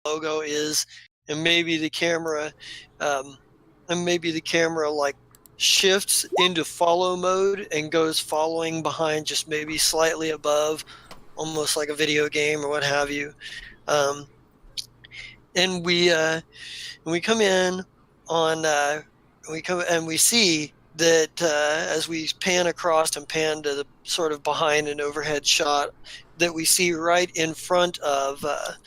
logo is, and maybe the camera, like shifts into follow mode and goes following behind, just maybe slightly above, almost like a video game or what have you. And we come in on we see that as we pan across and pan to the sort of behind an overhead shot, that we see right in front of the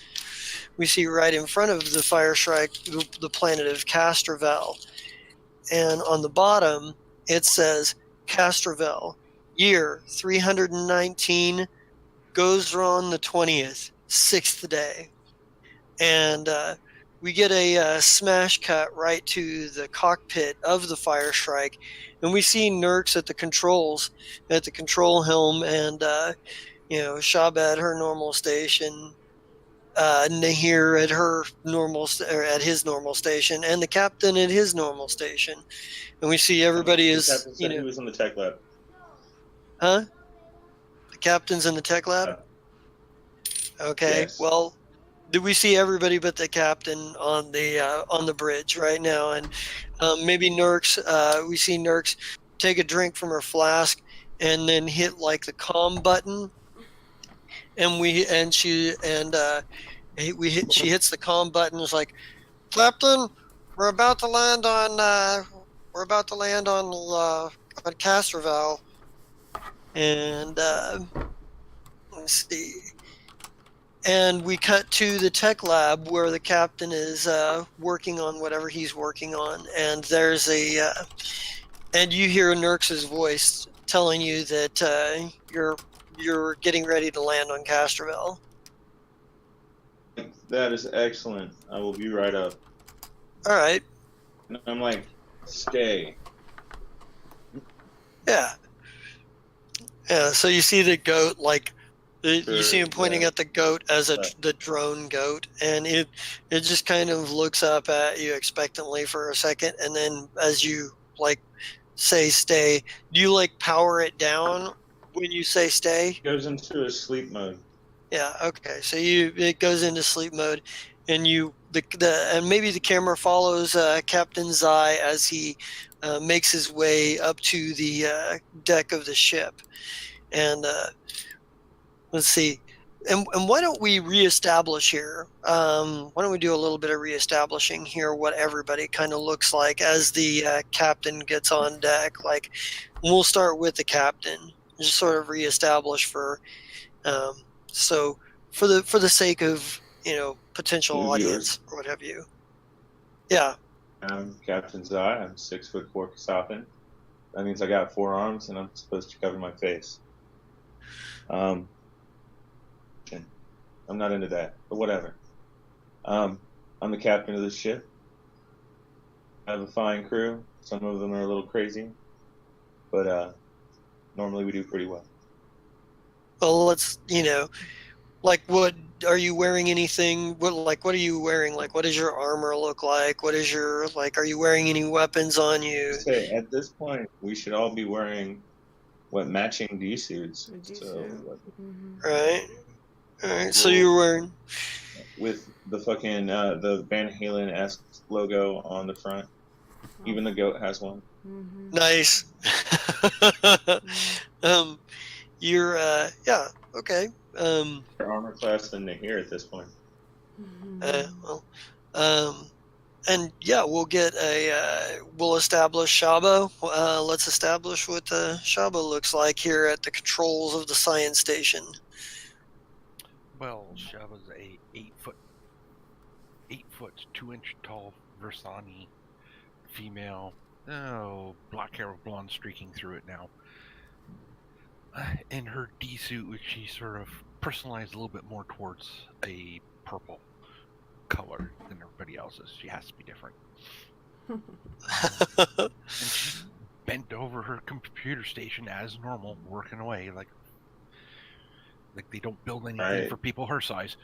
Fire Shrike, the planet of Castrovel. And on the bottom it says Castrovel, year 319, goes on the 20th, 6th day. And we get a smash cut right to the cockpit of the Fire Strike, and we see Nurx at the control helm, and Shaba at her normal station, Nahir at at his normal station, and the captain at his normal station. And we see everybody is, he was in the tech lab. Huh? The captain's in the tech lab? Okay, yes. Well, do we see everybody but the captain on the bridge right now? And maybe Nurx, we see Nurx take a drink from her flask and then hit like the calm button, and she hits the calm button. It's like, Captain, we're about to land on Castrovel, and let's see. And we cut to the tech lab where the captain is working on whatever he's working on, and there's and you hear Nurx's voice telling you that you're getting ready to land on Castrovel. That is excellent. I will be right up. All right. And I'm like, stay. Yeah. Yeah. So you see the goat, like. You see him pointing at the goat as the drone goat, and it just kind of looks up at you expectantly for a second, and then as you like say stay, do you like power it down when you say stay? It goes into a sleep mode. Yeah. Okay. So it goes into sleep mode, and and maybe the camera follows Captain Zai as he makes his way up to the deck of the ship, and. Let's see. And why don't we reestablish here? Why don't we do a little bit of reestablishing here what everybody kind of looks like as the captain gets on deck? Like, we'll start with the captain, just sort of reestablish for the sake of potential audience or what have you. Yeah. I'm Captain Zai. I'm 6'4" Kasathan. That means I got 4 arms and I'm supposed to cover my face. I'm not into that, but whatever. I'm the captain of the ship. I have a fine crew. Some of them are a little crazy, but normally we do pretty well. Well, let's, like, what are you wearing? Anything? What are you wearing? Like, what does your armor look like? What is your, like, are you wearing any weapons on you? Okay, at this point, we should all be wearing matching D-suits. Right. All right, so you're wearing with the fucking the Van Halen-esque logo on the front. Even the goat has one. Mm-hmm. Nice. You're yeah, okay. Your armor class than Nahir at this point. And yeah, we'll establish Shaba. Let's establish what Shaba looks like here at the controls of the science station. Well, Shaba's a 8 foot 2 inch tall Versani female. Oh, black hair with blonde streaking through it now. In her D suit, which she sort of personalized a little bit more towards a purple color than everybody else's. She has to be different. And she's bent over her computer station as normal, working away like they don't build anything for people her size.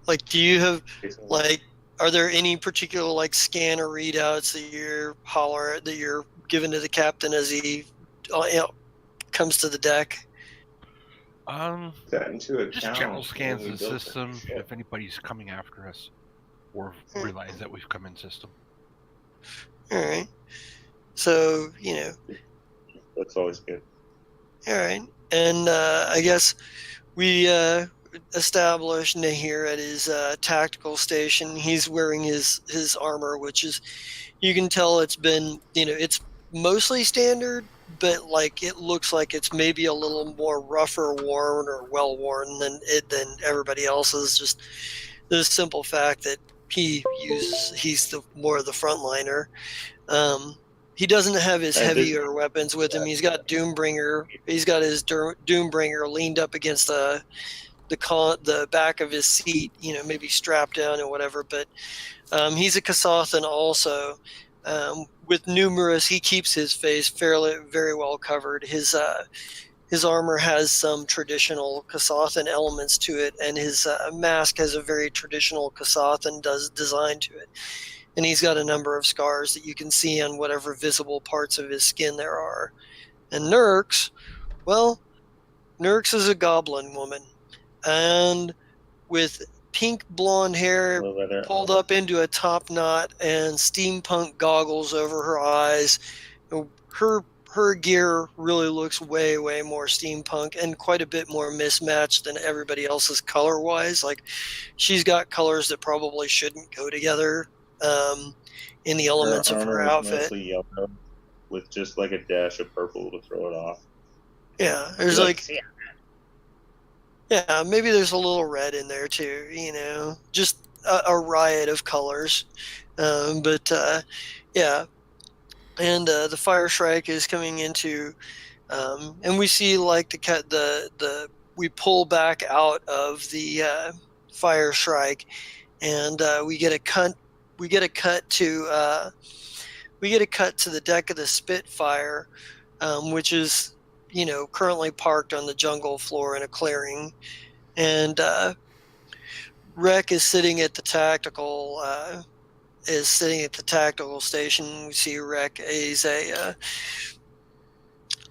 Like, do you have, like, are there any particular, like, scanner readouts that you're giving to the captain as he comes to the deck? Take that into account. Just general scans when of we the built system that ship. if anybody's coming after us, or realize that we've come in system. All right. So That's always good. all right, and I guess we established Nahir at his tactical station. He's wearing his armor, which is, you can tell it's been, it's mostly standard, but like it looks like it's maybe a little more rougher worn or well worn than everybody else's. Just the simple fact that he's the more of the frontliner. He doesn't have his heavier weapons with him. He's got Doombringer. He's got his Doombringer leaned up against the back of his seat, maybe strapped down or whatever. But he's a Kasathan also. With numerous, he keeps his face very well covered. His armor has some traditional Kasathan elements to it, and his mask has a very traditional Kasathan design to it. And he's got a number of scars that you can see on whatever visible parts of his skin there are. And Nurx, well, Nurx is a goblin woman, and with pink blonde hair pulled up into a top knot and steampunk goggles over her eyes. Her gear really looks way more steampunk and quite a bit more mismatched than everybody else's color wise. Like, she's got colors that probably shouldn't go together in the elements of her outfit. Mostly yellow with just like a dash of purple to throw it off. Yeah, there's yeah, maybe there's a little red in there too, just a riot of colors. Yeah. And the Fire Shrike is coming into, and we see like we pull back out of the Fire Shrike, and we get a cut to the deck of the Spitfire, which is currently parked on the jungle floor in a clearing, and Rek is sitting at the tactical station. We see Rek is a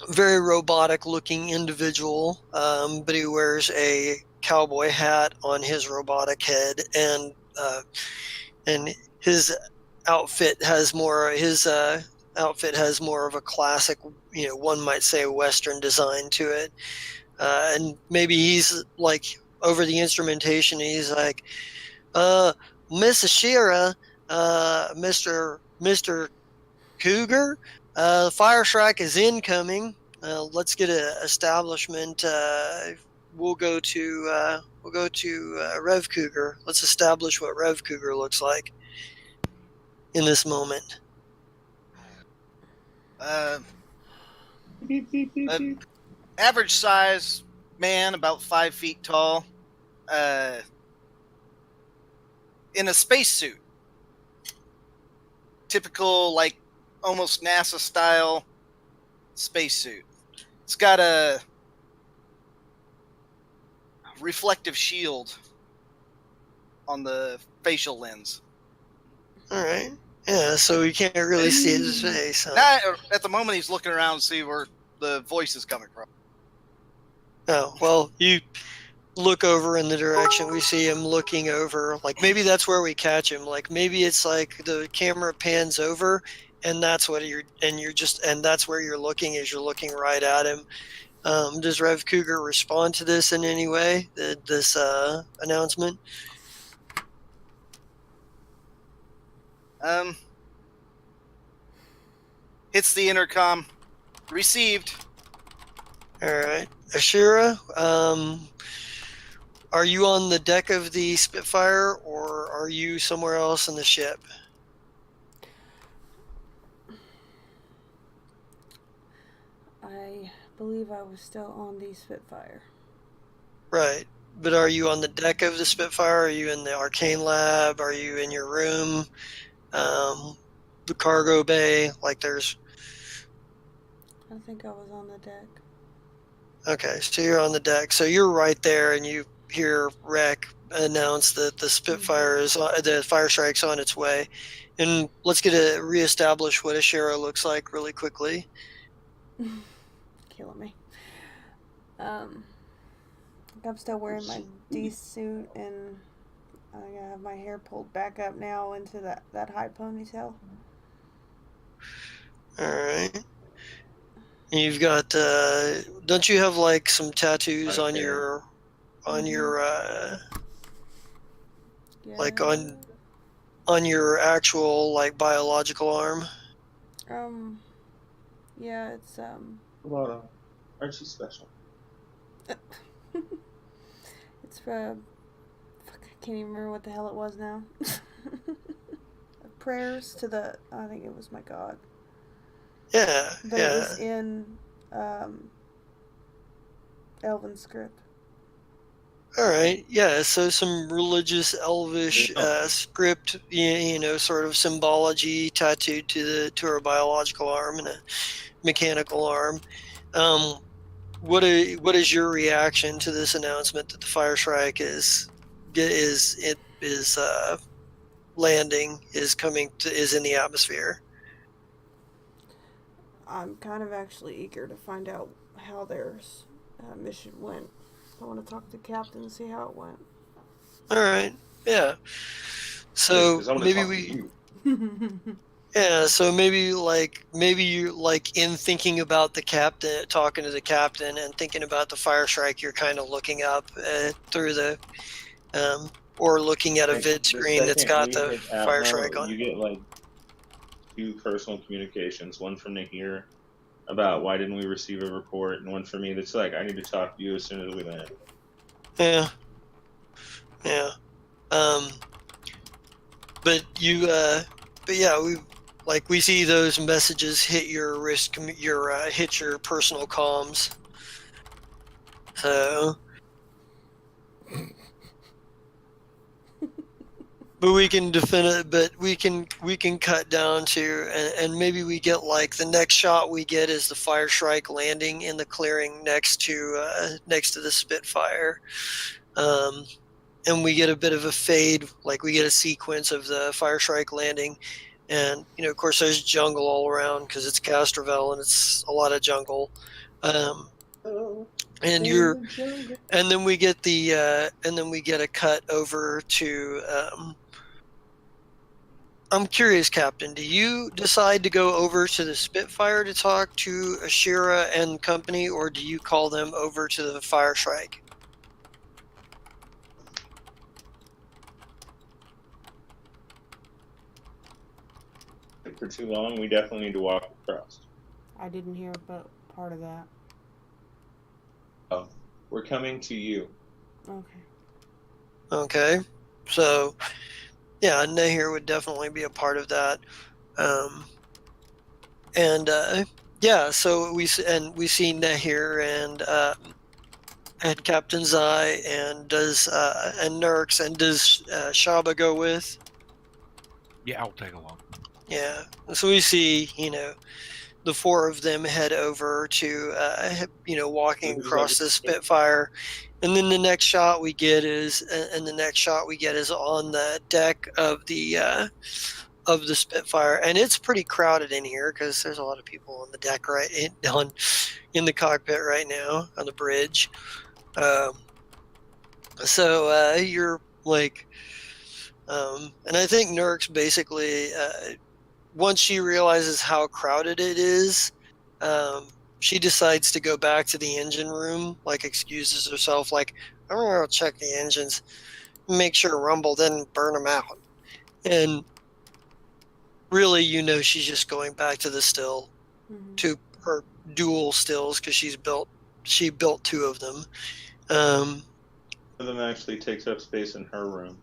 very robotic looking individual, but he wears a cowboy hat on his robotic head, and his outfit has more of a classic, one might say, Western design to it. And maybe he's like over the instrumentation. He's like, Miss Ashira, Mr. Cougar, Fire Strike is incoming. Let's get an establishment. We'll go to Rev Cougar. Let's establish what Rev Cougar looks like in this moment. Average size man, about 5 feet tall, in a spacesuit. Typical, like, almost NASA style spacesuit. It's got a reflective shield on the facial lens. All right. Yeah, so you can't really see his face. Huh? At the moment, he's looking around to see where the voice is coming from. Oh, well, you look over in the direction. We see him looking over. Like, maybe that's where we catch him. Like, maybe it's like the camera pans over, and that's what that's where you're looking, as you're looking right at him. Does Rev Cougar respond to this in any way? This announcement? Hits the intercom. Received. All right. Ashira, are you on the deck of the Spitfire, or are you somewhere else in the ship? I believe I was still on the Spitfire. Right. But are you on the deck of the Spitfire? Are you in the arcane lab? Are you in your room? The cargo bay? Like, there's... I think I was on the deck. Okay, so you're on the deck. So you're right there, and you hear Rek announce that the Spitfire the Fire Strike's on its way. And let's reestablish what Ashira looks like really quickly. Killing me. I'm still wearing my D suit, and I have my hair pulled back up now into that high ponytail. Alright. You've got, don't you have like some tattoos on Okay. your, Yeah. like on your actual like biological arm? Yeah, it's Well, aren't you special? it's fuck, I can't even remember what the hell it was now. Prayers to I think it was my God. Yeah, But it was in Elven script. Alright, yeah, so some religious elvish script, you know, sort of symbology tattooed to her biological arm and a mechanical arm. What is your reaction to this announcement that the Fire Shrike is landing, is in the atmosphere? I'm kind of actually eager to find out how their mission went. I want to talk to the captain and see how it went. All right, yeah. So Because I want to maybe talk to you. yeah. So maybe you like in thinking about the captain, talking to the captain, and thinking about the Fire Strike, you're kind of looking up through the or looking at a Like, vid the screen that's second got we the hit Fire Atmo, Strike on. you get like 2 personal communications. One from Nahir about why didn't we receive a report, and one for me that's like, I need to talk to you as soon as we land. Yeah, yeah. But yeah, we see those messages hit your wrist, hit your personal comms. So, but we can but we can cut down to, and maybe we get like the next shot we get is the Fire Strike landing in the clearing next to the Spitfire. And we get a bit of a fade, like we get a sequence of the Fire Strike landing, and of course there's jungle all around because it's Castrovel and it's a lot of jungle. And then we get a cut over to. I'm curious, Captain. Do you decide to go over to the Spitfire to talk to Ashira and company, or do you call them over to the Fire Strike? For too long, we definitely need to walk across. I didn't hear about part of that. Oh, we're coming to you. Okay. Okay, so yeah, Nahir would definitely be a part of that. Yeah, so we see Nahir and Captain Zai, and Nurks, and does Shaba go with? Yeah, I'll tag along. Yeah, so we see the 4 of them head over to walking across the Spitfire, and then the next shot we get is on the deck of the Spitfire, and it's pretty crowded in here because there's a lot of people on the deck in the cockpit right now on the bridge. So you're like, and I think Nurks basically, once she realizes how crowded it is, she decides to go back to the engine room, like excuses herself, like, I'm gonna go check the engines, make sure Rumble didn't burn them out. And really, she's just going back to the still, to her dual stills, because she built 2 of them. One of them actually takes up space in her room,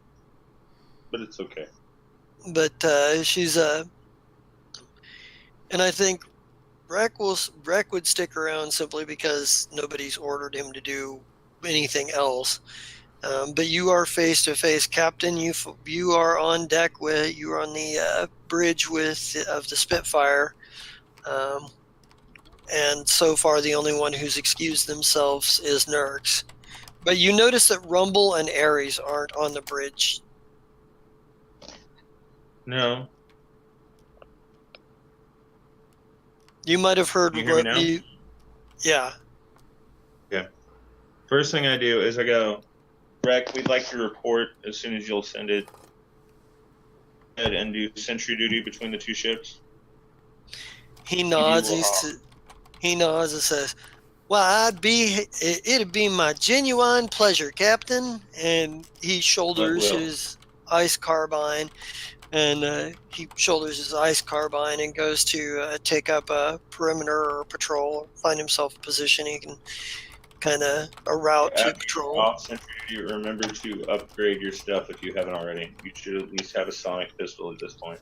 but it's okay. But she's and I think Rek would stick around simply because nobody's ordered him to do anything else. But you are face to face, Captain. You are on deck you're on the bridge of the Spitfire, and so far the only one who's excused themselves is Nurks. But you notice that Rumble and Ares aren't on the bridge. No. You might have heard Can you hear me now? Yeah. Yeah. First thing I do is I go, Rec, we'd like your report as soon as you'll send it. And do sentry duty between the two ships. He nods. will He nods and says, "Well, it'd be my genuine pleasure, Captain." And he shoulders Will. his ice carbine, and goes to take up a perimeter or patrol, find himself a position he can kind of a route to After patrol. you're off sentry duty, remember to upgrade your stuff if you haven't already. You should at least have a sonic pistol at this point.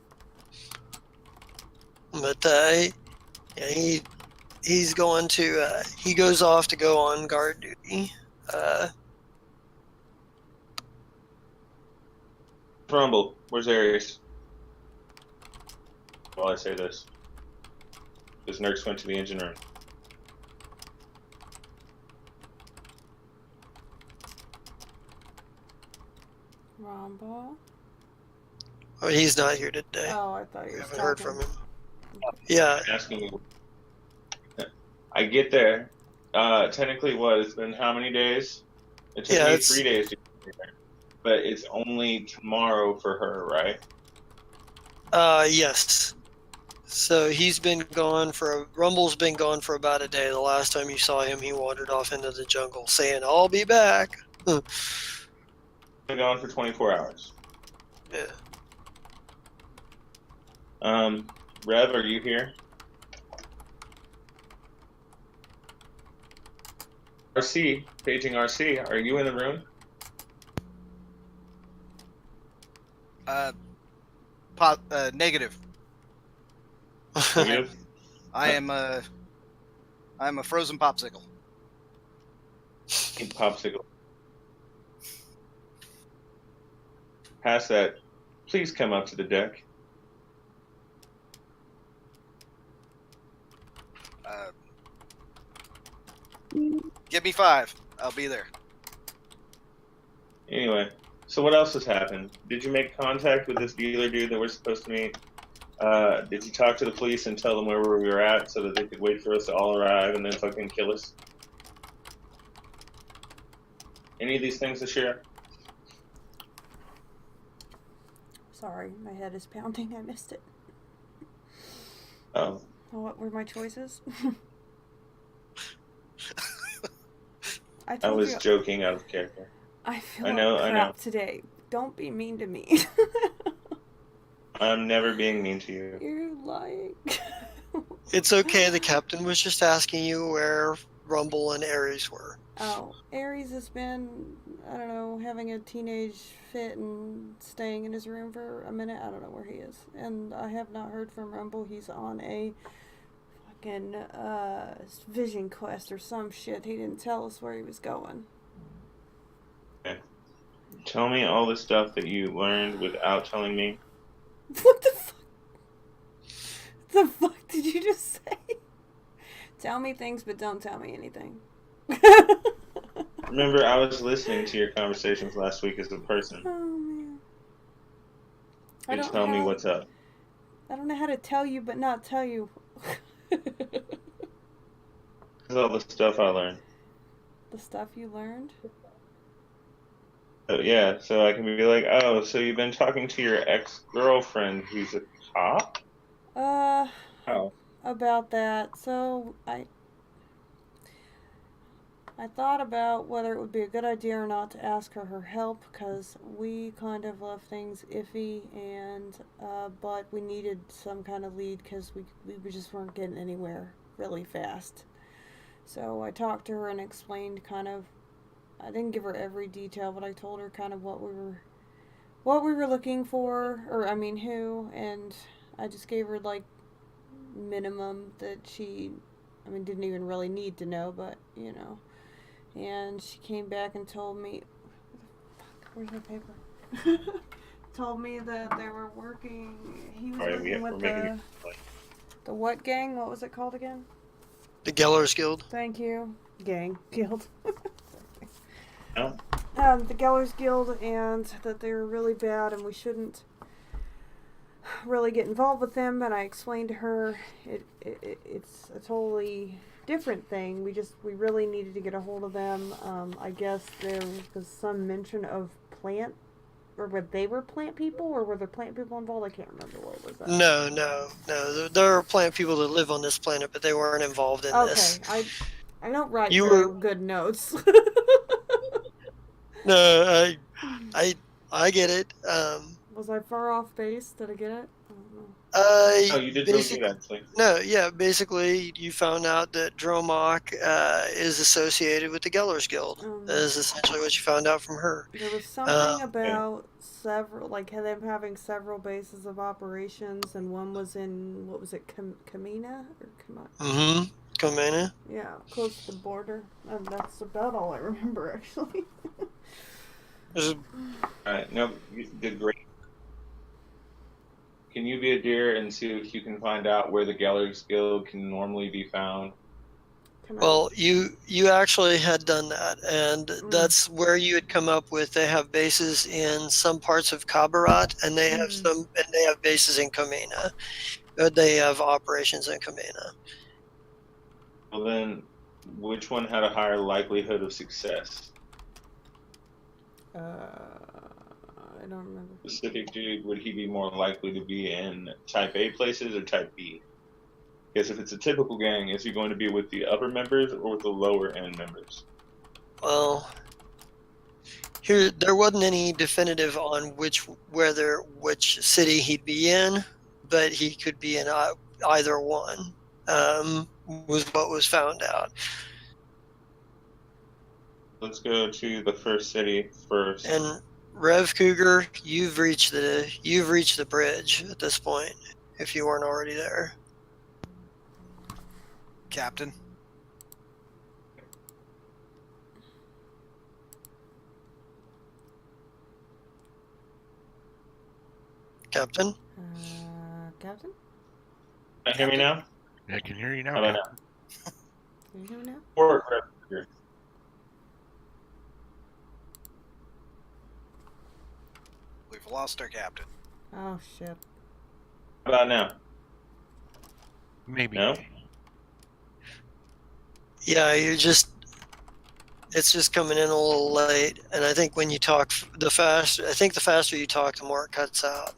But he's going to he goes off to go on guard duty. Rumble, where's Ares? While I say this, because Nerks went to the engine room. Rumble. Oh, he's not here today. Oh, I thought you We were haven't heard talking. from him. Yeah, I'm asking you. I get there. Technically, what? It's been how many days? It took me 3 days to get there. But it's only tomorrow for her, right? yes. So Rumble's been gone for about a day. The last time you saw him, he wandered off into the jungle saying, "I'll be back." Been gone for 24 hours. Yeah. Rev, are you here? RC, paging RC, are you in the room? Negative. Negative? I'm a frozen popsicle. Popsicle. Past that, please come up to the deck. Give me 5. I'll be there. Anyway, so what else has happened? Did you make contact with this dealer dude that we're supposed to meet? Did you talk to the police and tell them where we were at so that they could wait for us to all arrive and then fucking kill us? Any of these things to share? Sorry, my head is pounding. I missed it. Oh. What were my choices? I was joking out of character. I feel I know. today. Don't be mean to me. I'm never being mean to you. You're lying. It's okay. The captain was just asking you where Rumble and Ares were. Oh, Ares has been, I don't know, having a teenage fit and staying in his room for a minute. I don't know where he is. And I have not heard from Rumble. He's on a fucking vision quest or some shit. He didn't tell us where he was going. Okay. Tell me all the stuff that you learned without telling me. What the fuck? The fuck did you just say? Tell me things, but don't tell me anything. Remember, I was listening to your conversations last week as a person. Oh, man. You tell me what's up. I don't know how to tell you, but not tell you. This is all the stuff I learned. The stuff you learned? Yeah, so I can be like, oh, so you've been talking to your ex-girlfriend who's a cop? Oh. About that. So, I thought about whether it would be a good idea or not to ask her help, because we kind of left things iffy, and but we needed some kind of lead because we just weren't getting anywhere really fast. So I talked to her and explained kind of, I didn't give her every detail, but I told her kind of what we were looking for, or I mean who, and I just gave her like minimum that she, I mean, didn't even really need to know, but you know. And she came back and told me, where's my paper? Told me that they were working, he was working with the what gang? What was it called again? The Geller's Guild. Thank you. Gang. Guild. Oh. The Geller's Guild, and that they were really bad and we shouldn't really get involved with them. And I explained to her it's a totally different thing. We really needed to get a hold of them. I guess there was some mention of plant, or were they were plant people, or were there plant people involved? I can't remember what was that. No. There are plant people that live on this planet, but they weren't involved in this. Okay, I don't write You very were good notes. no, I get it. Was I far off base? Did I get it? I don't know. Oh, you did really good, actually. No, yeah, basically you found out that Dromok is associated with the Gellers Guild. That is essentially what you found out from her. There was something about several, like them having several bases of operations, and one was in, what was it, Kamina? Or Comena. Yeah, close to the border. And that's about all I remember, actually. Alright, no, you did great. Can you be a deer and see if you can find out where the Gellers Guild can normally be found? Well, you actually had done that, and that's where you had come up with. They have bases in some parts of Kabarat, and they have bases in Kamena. They have operations in Kamena. Well, then, which one had a higher likelihood of success? I don't remember. Specific dude, would he be more likely to be in Type A places or Type B? Because if it's a typical gang, is he going to be with the upper members or with the lower end members? Well, there wasn't any definitive on which city he'd be in, but he could be in either one. Was what was found out. Let's go to the first city first. And Rev Cougar, you've reached the bridge at this point, if you weren't already there. Captain. Captain? Captain? Can you hear me now? Yeah, I can hear you now. How about now? Can you hear me now? Or Rev Cougar. We've lost our captain. Oh, shit. How about now? Maybe. No? Yeah, it's just coming in a little late, and I think when you talk, the faster you talk, the more it cuts out.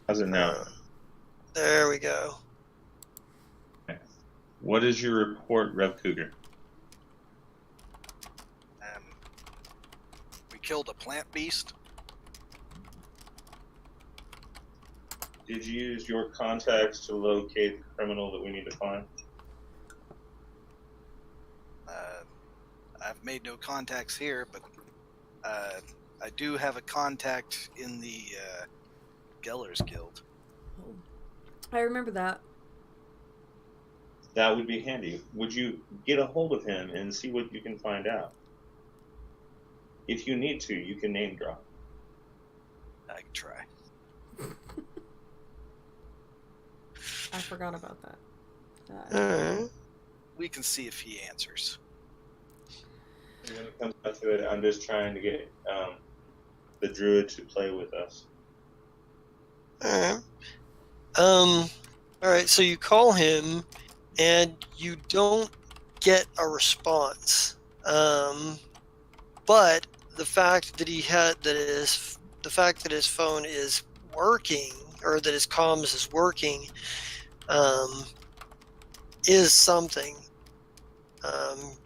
How's it now? There we go. What is your report, Rev Cougar? We killed a plant beast. Did you use your contacts to locate the criminal that we need to find? I've made no contacts here, but I do have a contact in the Gellers Guild. I remember that. That would be handy. Would you get a hold of him and see what you can find out? If you need to, you can name drop. I can try. I forgot about that. Alright. We can see if he answers. When it comes down to it, I'm just trying to get the druid to play with us. Alright. Alright, so you call him and you don't get a response. But the fact that his phone is working, or that his comms is working, is something.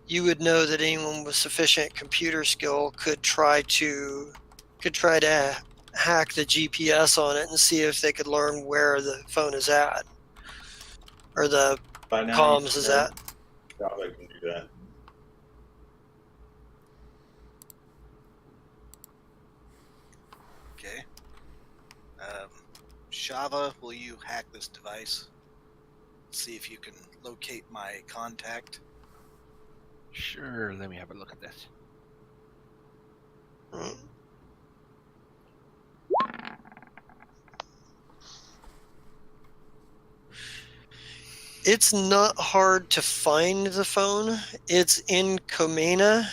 You would know that anyone with sufficient computer skill could try to hack the GPS on it and see if they could learn where the phone is at, or the By now, comms is at. Probably can do that. Okay. Shava, will you hack this device? See if you can locate my contact. Sure, let me have a look at this. Right. It's not hard to find the phone. It's in Comena.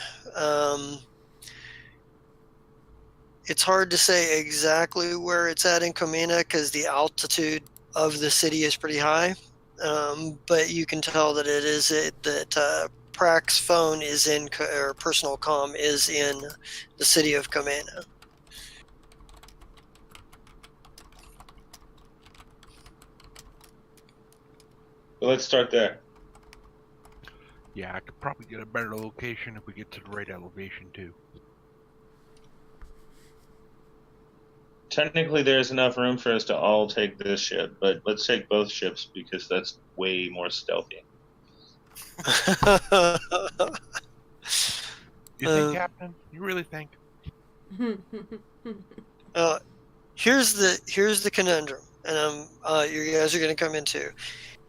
It's hard to say exactly where it's at in Comena because the altitude of the city is pretty high. But you can tell that Prax's phone is in, or personal comm is in the city of Comena. But let's start there. Yeah, I could probably get a better location if we get to the right elevation too. Technically, there's enough room for us to all take this ship, but let's take both ships because that's way more stealthy. You think, Captain? You really think? Here's the conundrum, and you guys are going to come into.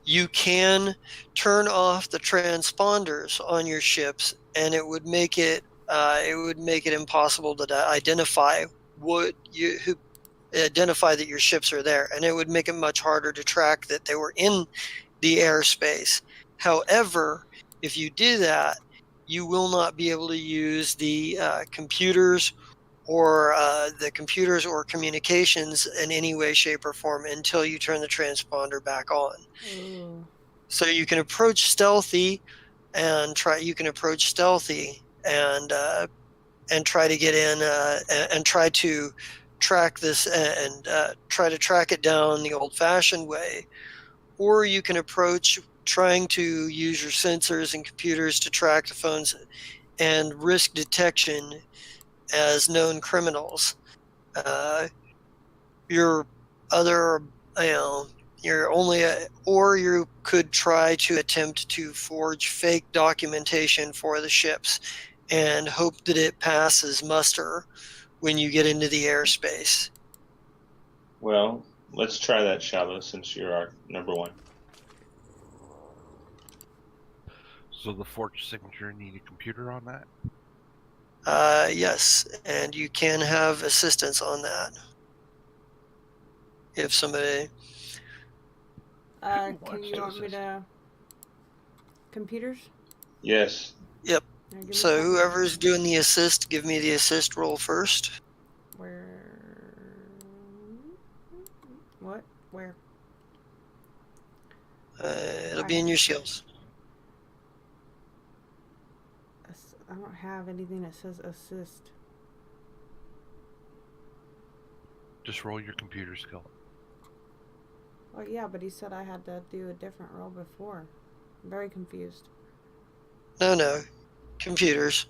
You can turn off the transponders on your ships, and it would make it impossible to identify that your ships are there, and it would make it much harder to track that they were in the airspace. However, if you do that, you will not be able to use the computers or communications in any way, shape, or form until you turn the transponder back on. Ooh. So you can approach stealthy and try to get in and try to track this and try to track it down the old-fashioned way, or you can approach trying to use your sensors and computers to track the phones and risk detection as known criminals. Your other, or you could try to attempt to forge fake documentation for the ships and hope that it passes muster when you get into the airspace. Well, let's try that, Shaba, since you're our number one. So the forged signature need a computer on that? Yes, and you can have assistance on that. If somebody... Can you want me to... Computers? Yes. Yep. Now, give me So a second. whoever's doing the assist, give me the assist roll first. Where... What? Where? It'll be in your skills. I don't have anything that says assist. Just roll your computer skill. Oh yeah, but he said I had to do a different roll before. I'm very confused. No. Computers.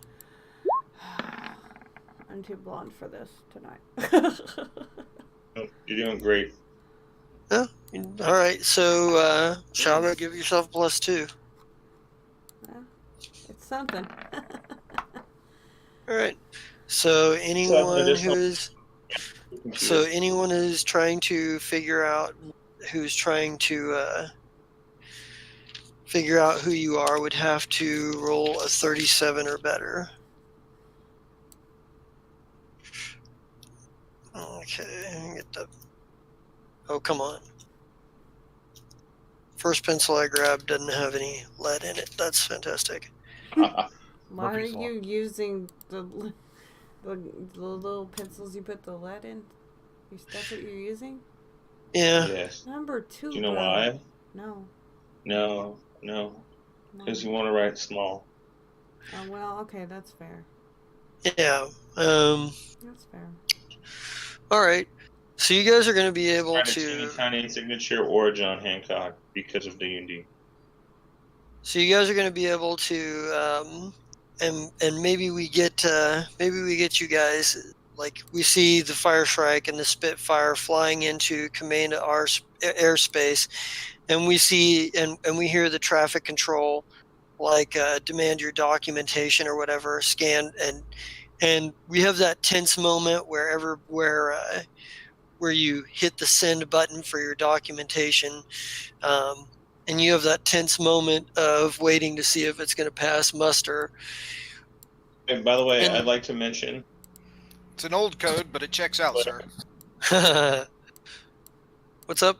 I'm too blonde for this tonight. You're doing great. Oh, all right. So, Shaba, give yourself +2. It's something. All right. So anyone who's trying to figure out who you are would have to roll a 37 or better. Okay, get the... Oh, come on. First pencil I grabbed doesn't have any lead in it. That's fantastic. Why are Murphy's Law. you using the little pencils you put the lead in? That's what you're using? Yeah. Yes. Number 2. Do you know bro. why? No. No. Because you want to write small. Oh, well, okay, that's fair. Yeah. That's fair. All right. So you guys are going to be able Write a to... teeny tiny signature or John Hancock because of D&D. So you guys are going to be able to, and maybe we get you guys, like we see the Fire Shrike and the Spitfire flying into Commander airspace, and we see and we hear the traffic control, like demand your documentation or whatever, scan, and we have that tense moment where you hit the send button for your documentation. And you have that tense moment of waiting to see if it's going to pass muster. And by the way, I'd like to mention... It's an old code, but it checks out, sir. What's up?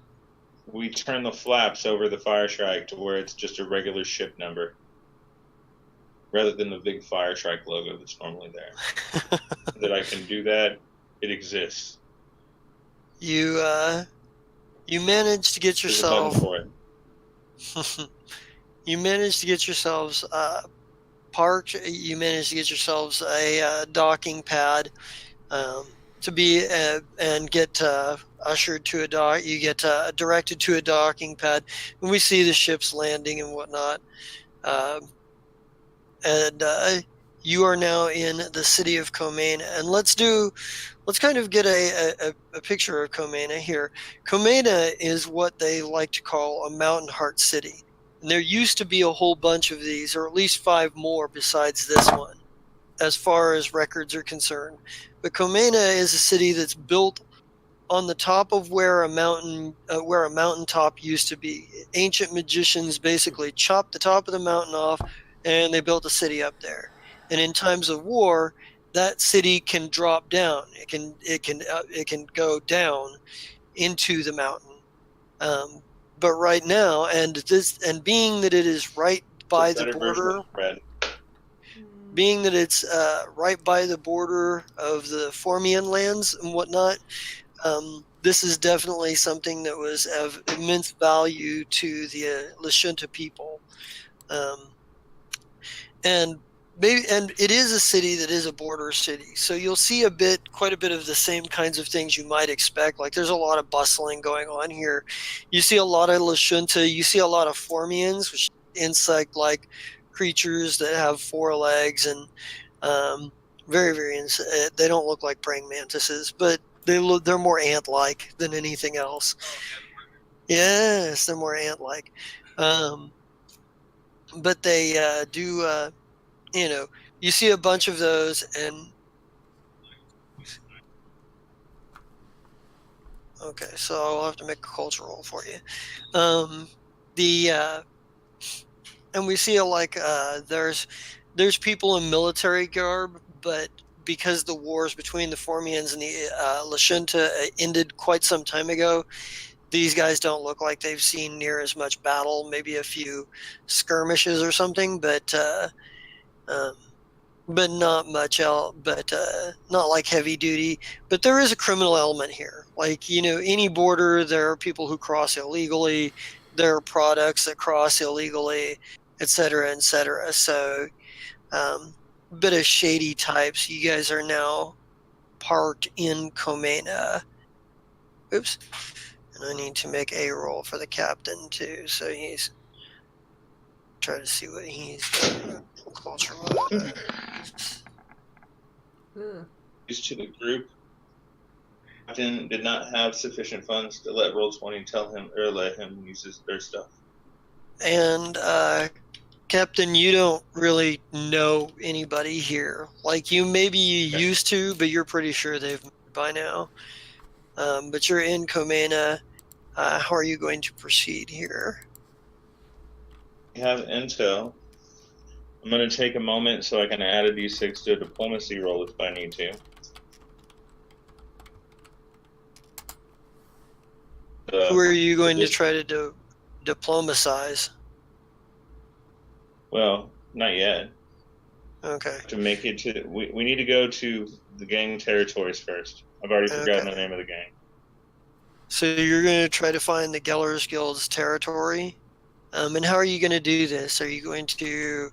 We turn the flaps over the Fire Shrike to where it's just a regular ship number, rather than the big Fire Shrike logo that's normally there. That I can do that it exists. You managed to get There's a button yourself. for it. You managed to get yourselves parked. You managed to get yourselves a docking pad to be and get ushered to a dock. You get directed to a docking pad, and we see the ships landing and whatnot. And you are now in the city of Comena, and let's kind of get a picture of Comena here. Comena is what they like to call a mountain heart city. And there used to be a whole bunch of these, or at least 5 more besides this one, as far as records are concerned. But Comena is a city that's built on the top of where a mountaintop used to be. Ancient magicians basically chopped the top of the mountain off, and they built a city up there. And in times of war, that city can drop down. It can go down into the mountain. But right now, and being that it is right by the border, being that it's right by the border of the Formian lands and whatnot, this is definitely something that was of immense value to the Lashunta people. And it is a city that is a border city, so you'll see quite a bit of the same kinds of things you might expect. Like there's a lot of bustling going on here. You see a lot of Lashunta. You see a lot of Formians, which are insect-like creatures that have 4 legs and very, very. They don't look like praying mantises, but they're more ant-like than anything else. Yes, they're more ant-like. But they do. You see a bunch of those, and okay, so I'll have to make a culture roll for you. And we see there's people in military garb, but because the wars between the Formians and the Lashunta ended quite some time ago, these guys don't look like they've seen near as much battle. Maybe a few skirmishes or something, but not much else, but not like heavy duty. But there is a criminal element here. Like, any border, there are people who cross illegally. There are products that cross illegally, et cetera, et cetera. So, a bit of shady types. You guys are now parked in Comena. Oops. And I need to make a roll for the captain, too. So he's trying to see what he's done culture-wise. To the group, Captain did not have sufficient funds to let Roll20 tell him or let him use their stuff. And Captain, you don't really know anybody here. Like, you used to, but you're pretty sure they've moved by now. But you're in Comena. How are you going to proceed here? We have intel. I'm going to take a moment so I can add a d6 to a diplomacy roll if I need to. Who are you going to try to diplomatize? Well, not yet. Okay. To make it to, we need to go to the gang territories first. I've already forgotten the name of the gang. So you're going to try to find the Gellers Guild's territory? And how are you going to do this? Are you going to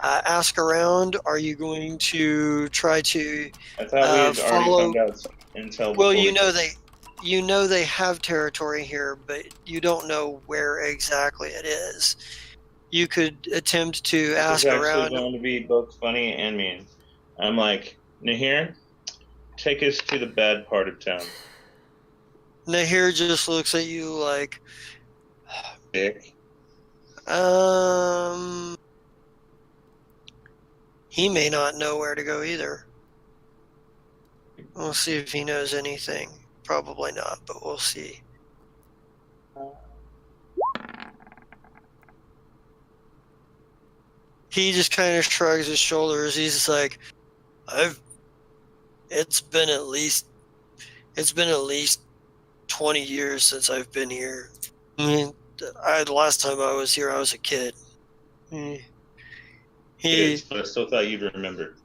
ask around? Are you going to try to I thought we had already found out intel. Well, they have territory here, but you don't know where exactly it is. You could attempt to ask around. It's actually going to be both funny and mean. I'm like, Nahir, take us to the bad part of town. Nahir just looks at you like, Dick. He may not know where to go either. We'll see if he knows anything. Probably not, but we'll see. He just kind of shrugs his shoulders. He's just like, it's been at least 20 years since I've been here. I mean, the last time I was here, I was a kid. But I still thought you'd remember.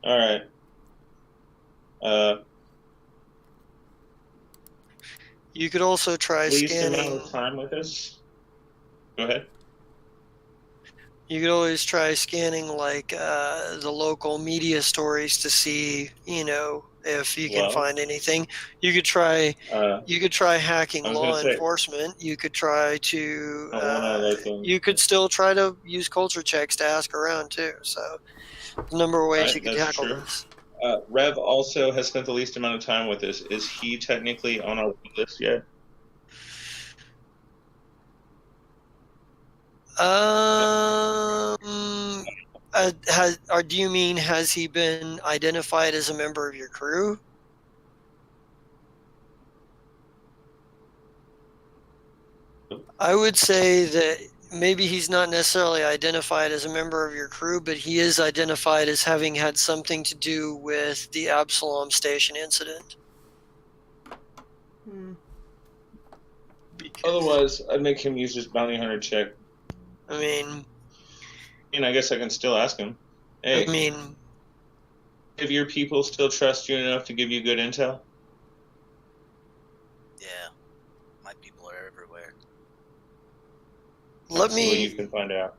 All right. You could also try Least amount scanning. of time with us. Go ahead. You could always try scanning like the local media stories to see, if you can Well, find anything. You could try. You could try hacking I was gonna law say, enforcement. You could try to. I don't wanna let them. You could still try to use culture checks to ask around too. So, there's a number of ways Right, you could that's tackle true. this. Rev also has spent the least amount of time with us. Is he technically on our list yet? Do you mean has he been identified as a member of your crew? I would say that maybe he's not necessarily identified as a member of your crew, but he is identified as having had something to do with the Absalom Station incident. Otherwise, I'd make him use his bounty hunter check. I mean, I guess I can still ask him. Hey, if your people still trust you enough to give you good intel? Yeah, my people are everywhere. let See what me. you can find out.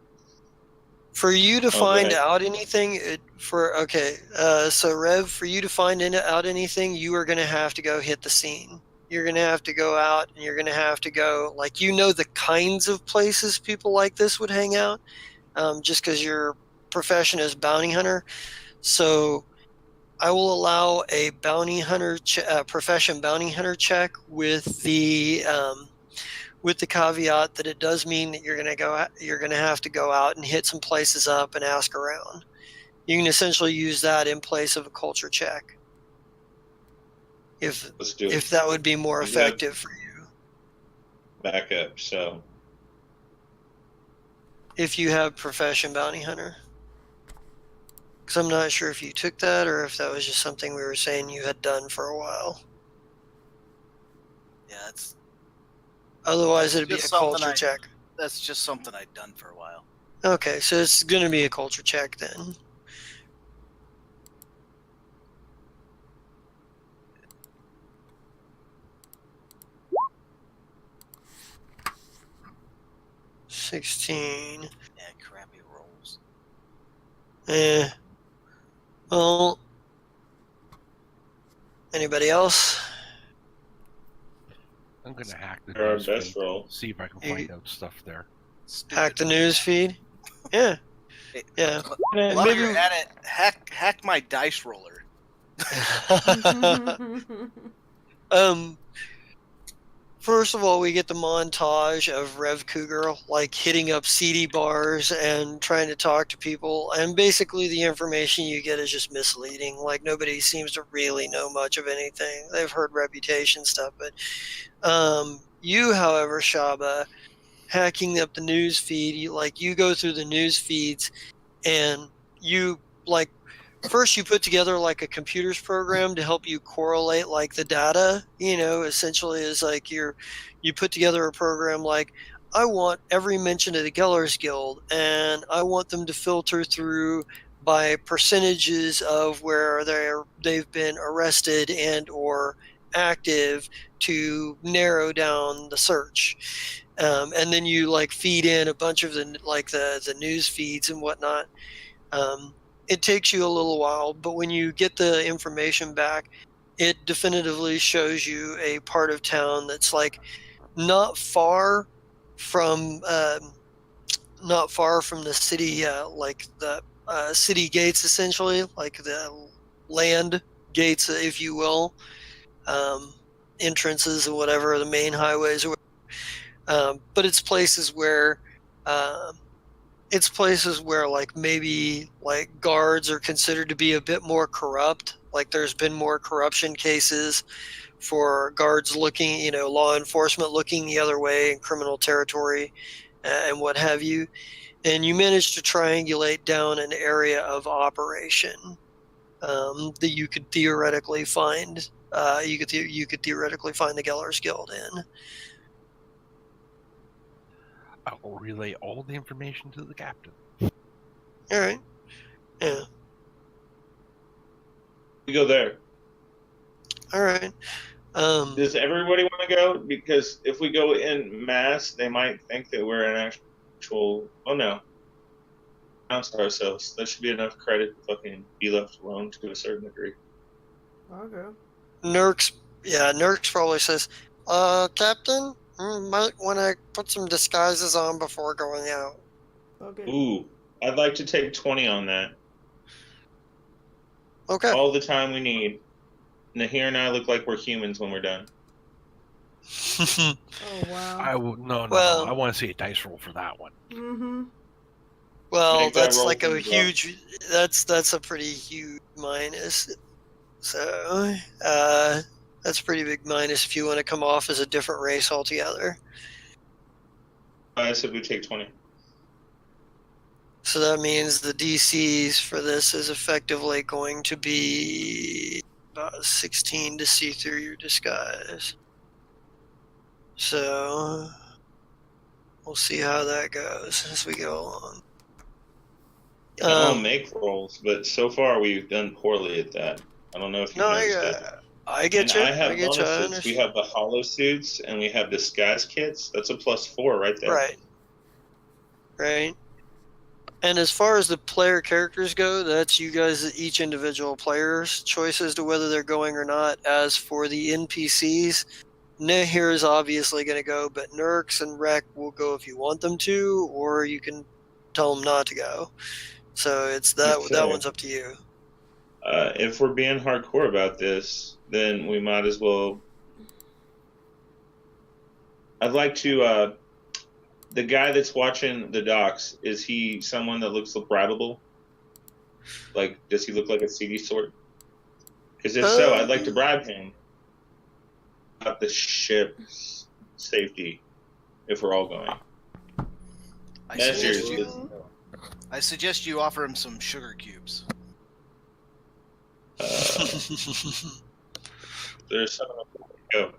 For you to go find ahead. out anything, so Rev, for you to find out anything, you are going to have to go hit the scene. You're going to have to go out, and you're going to have to go, the kinds of places people like this would hang out, just because your profession is bounty hunter. So I will allow a bounty hunter profession bounty hunter check with the caveat that it does mean that you're going to have to go out and hit some places up and ask around. You can essentially use that in place of a culture check. Let's do it. If that would be more effective for you. Back up, so. If you have profession bounty hunter. Because I'm not sure if you took that or if that was just something we were saying you had done for a while. Yeah, that's Otherwise, it'd be a just something culture check. That's just something I'd done for a while. Okay, so it's going to be a culture check then. $16. Yeah, crappy rolls. Well, anybody else? I'm gonna hack the Our news best feed, roll. see if I can find out stuff there. Hack the news feed? Yeah. Yeah. While you're at it, hack my dice roller. First of all, we get the montage of Rev Cougar hitting up CD bars and trying to talk to people, and basically the information you get is just misleading. Nobody seems to really know much of anything. They've heard reputation stuff, but you, however, Shaba, hacking up the news feed, you go through the news feeds and you first you put together a computer's program to help you correlate the data, essentially is you put together a program I want every mention of the Geller's Guild and I want them to filter through by percentages of where they've been arrested and or active to narrow down the search. And then you feed in a bunch of the news feeds and whatnot. It takes you a little while, but when you get the information back, it definitively shows you a part of town that's not far from the city, the city gates, essentially, the land gates, if you will, entrances or whatever, the main highways, or but it's places where. Maybe guards are considered to be a bit more corrupt. There's been more corruption cases for guards looking, law enforcement looking the other way in criminal territory and what have you. And you manage to triangulate down an area of operation that you could theoretically find. You could theoretically find the Geller's Guild in. I will relay all the information to the captain. All right. Yeah. We go there. All right. Does everybody want to go? Because if we go in mass, they might think that we're an actual. Oh no, announce ourselves. That should be enough credit to fucking be left alone to a certain degree. Okay. Nurks probably says, Captain, might want to put some disguises on before going out. Okay. Ooh, I'd like to take 20 on that. Okay. All the time we need. Nahir and I look like we're humans when we're done. Oh wow. No. Well- I want to see a dice roll for that one. Mm-hmm. Well, Make that that's roll like from a the drop. huge. That's a pretty huge minus. So, that's a pretty big minus if you want to come off as a different race altogether. I said we take 20. So that means the DCs for this is effectively going to be about 16 to see through your disguise. So we'll see how that goes as we go along. I'll make rolls, but so far we've done poorly at that. I don't know if you've No, noticed it. I get And you. I have I get you. I bonuses. We understand. have the hollow suits and we have disguise kits. That's a +4 right there. Right. And as far as the player characters go, that's you guys, each individual player's choice as to whether they're going or not. As for the NPCs, Nahir is obviously going to go, but Nurks and Rek will go if you want them to, or you can tell them not to go. So it's that Okay. one's up to you. If we're being hardcore about this, then we might as well. I'd like to. The guy that's watching the docs, is he someone that looks bribable? Like, does he look like a seedy sort? Because if so, I'd like to bribe him about the ship's safety if we're all going. I That's suggest yours. you. I suggest you offer him some sugar cubes. There's some of them. Go.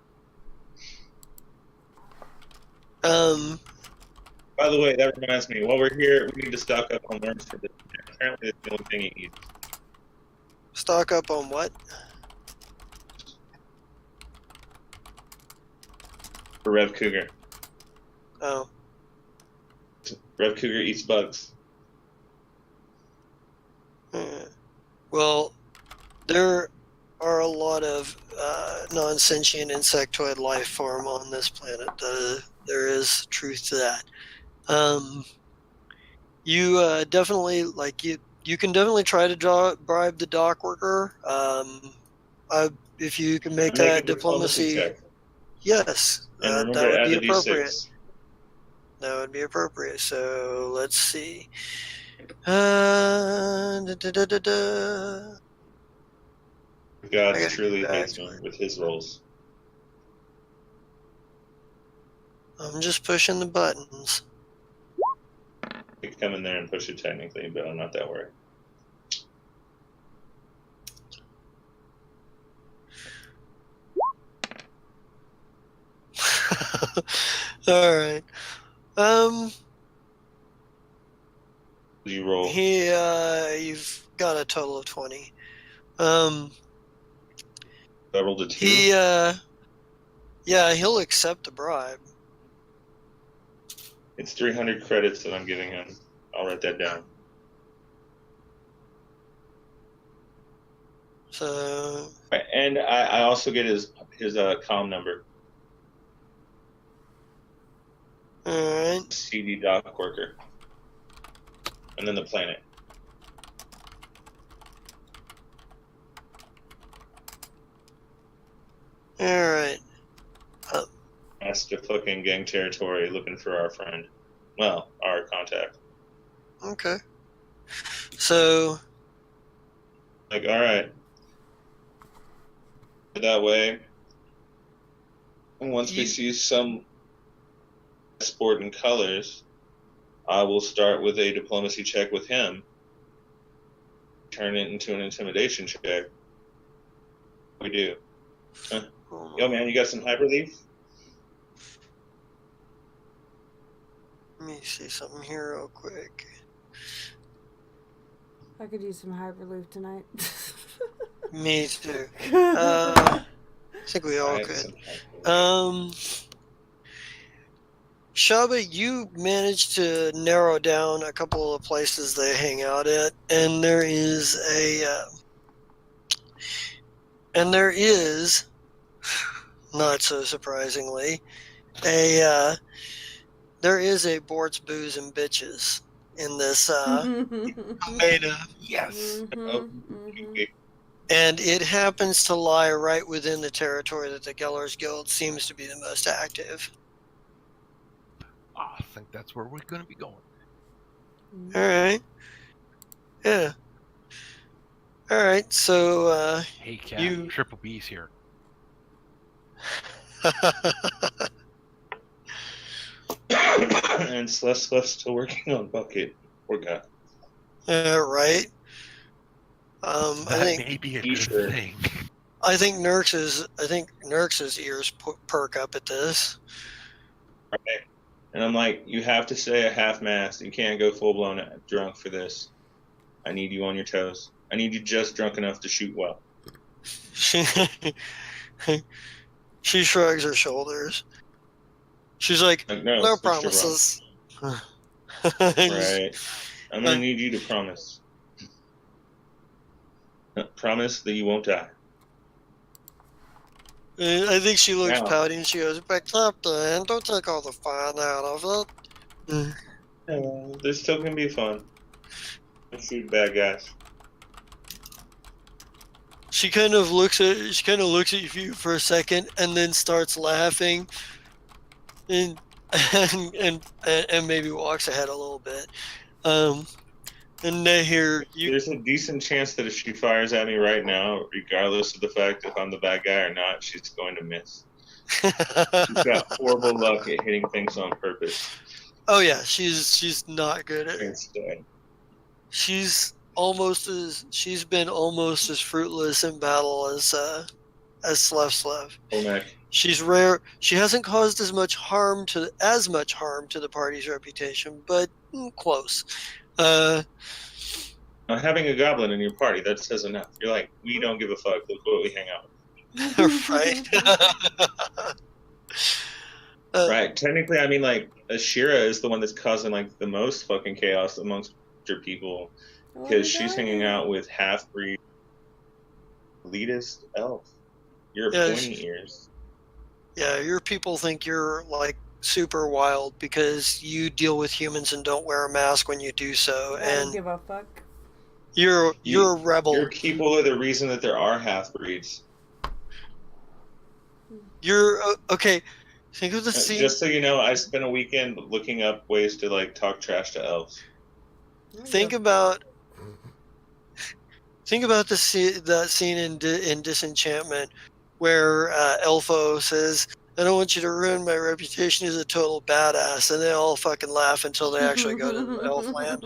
By the way, that reminds me. While we're here, we need to stock up on worms for this. Apparently, it's the only thing he eats. Stock up on what? For Rev Cougar. Oh. Rev Cougar eats bugs. Well, there are a lot of non-sentient insectoid life form on this planet. There is truth to that. You definitely you can definitely try to bribe the dock worker. If you can make that diplomacy check. yes, And that remember, would add be the appropriate. D6. That would be appropriate. So let's see. Da, da, da, da, da. God I gotta truly go back hates to me it. with his rolls. I'm just pushing the buttons. I could come in there and push it technically, but I'm not that worried. All right. You roll. You've got a total of 20. I rolled a 2. He'll accept the bribe. It's 300 credits that I'm giving him. I'll write that down. So, And I also get his comm number. all right. CD dock worker. And then the planet. All right. Master fucking gang territory looking for our friend. Well, our contact. Okay. So, Like, alright. That way, and once we see some sport and colors, I will start with a diplomacy check with him. Turn it into an intimidation check. We do. Yo, man, you got some hyperleaf? let me see something here real quick. I could use some hyperloop tonight. Me too. think we all Right, could. sometimes. Shaba, you managed to narrow down a couple of places they hang out at, and there is not so surprisingly, there is a Bort's Booze and Bitches in this beta, Yes. and it happens to lie right within the territory that the Gellers Guild seems to be the most active. I think that's where we're going to be going. All right. Yeah. All right. So, Hey, Cat, you- Triple B's here. And Celeste's still working on Bucket. Poor guy. right. That may be a good T-shirt. thing. I think Nurx's ears perk up at this. Right. And I'm like, you have to stay at half mast. You can't go full blown drunk for this. I need you on your toes. I need you just drunk enough to shoot well. She shrugs her shoulders. She's like, Like, no switch to promises. rum. Right. I'm gonna need you to promise. Promise that you won't die. I think she looks Now. pouty and she goes, but Captain, don't take all the fun out of it. This still can be fun. Don't shoot bad guys. She kind of looks at you for a second and then starts laughing and maybe walks ahead a little bit. And Nahir, There's a decent chance that if she fires at me right now, regardless of the fact if I'm the bad guy or not, she's going to miss. She's got horrible luck at hitting things on purpose. Oh yeah, she's not good at it. Instead. She's been almost as fruitless in battle as Slev. Olmec. She's rare. She hasn't caused as much harm to the party's reputation, but close. Having a goblin in your party, that says enough. You're like, we don't give a fuck. Look what we hang out with. Right. Right. Technically, I mean, like, Ashira is the one that's causing, like, the most fucking chaos amongst your people because she's hanging out with half-breed elitist elf. You're pointy ears. Yeah, your people think you're, like, super wild because you deal with humans and don't wear a mask when you do so. I don't And give a fuck. you're a rebel. Your people are the reason that there are half-breeds. You're okay. Think of the scene. Just so you know, I spent a weekend looking up ways to like talk trash to elves. Think about that scene in Disenchantment where Elfo says, "I don't want you to ruin my reputation as a total badass," and they all fucking laugh until they actually go to Elfland,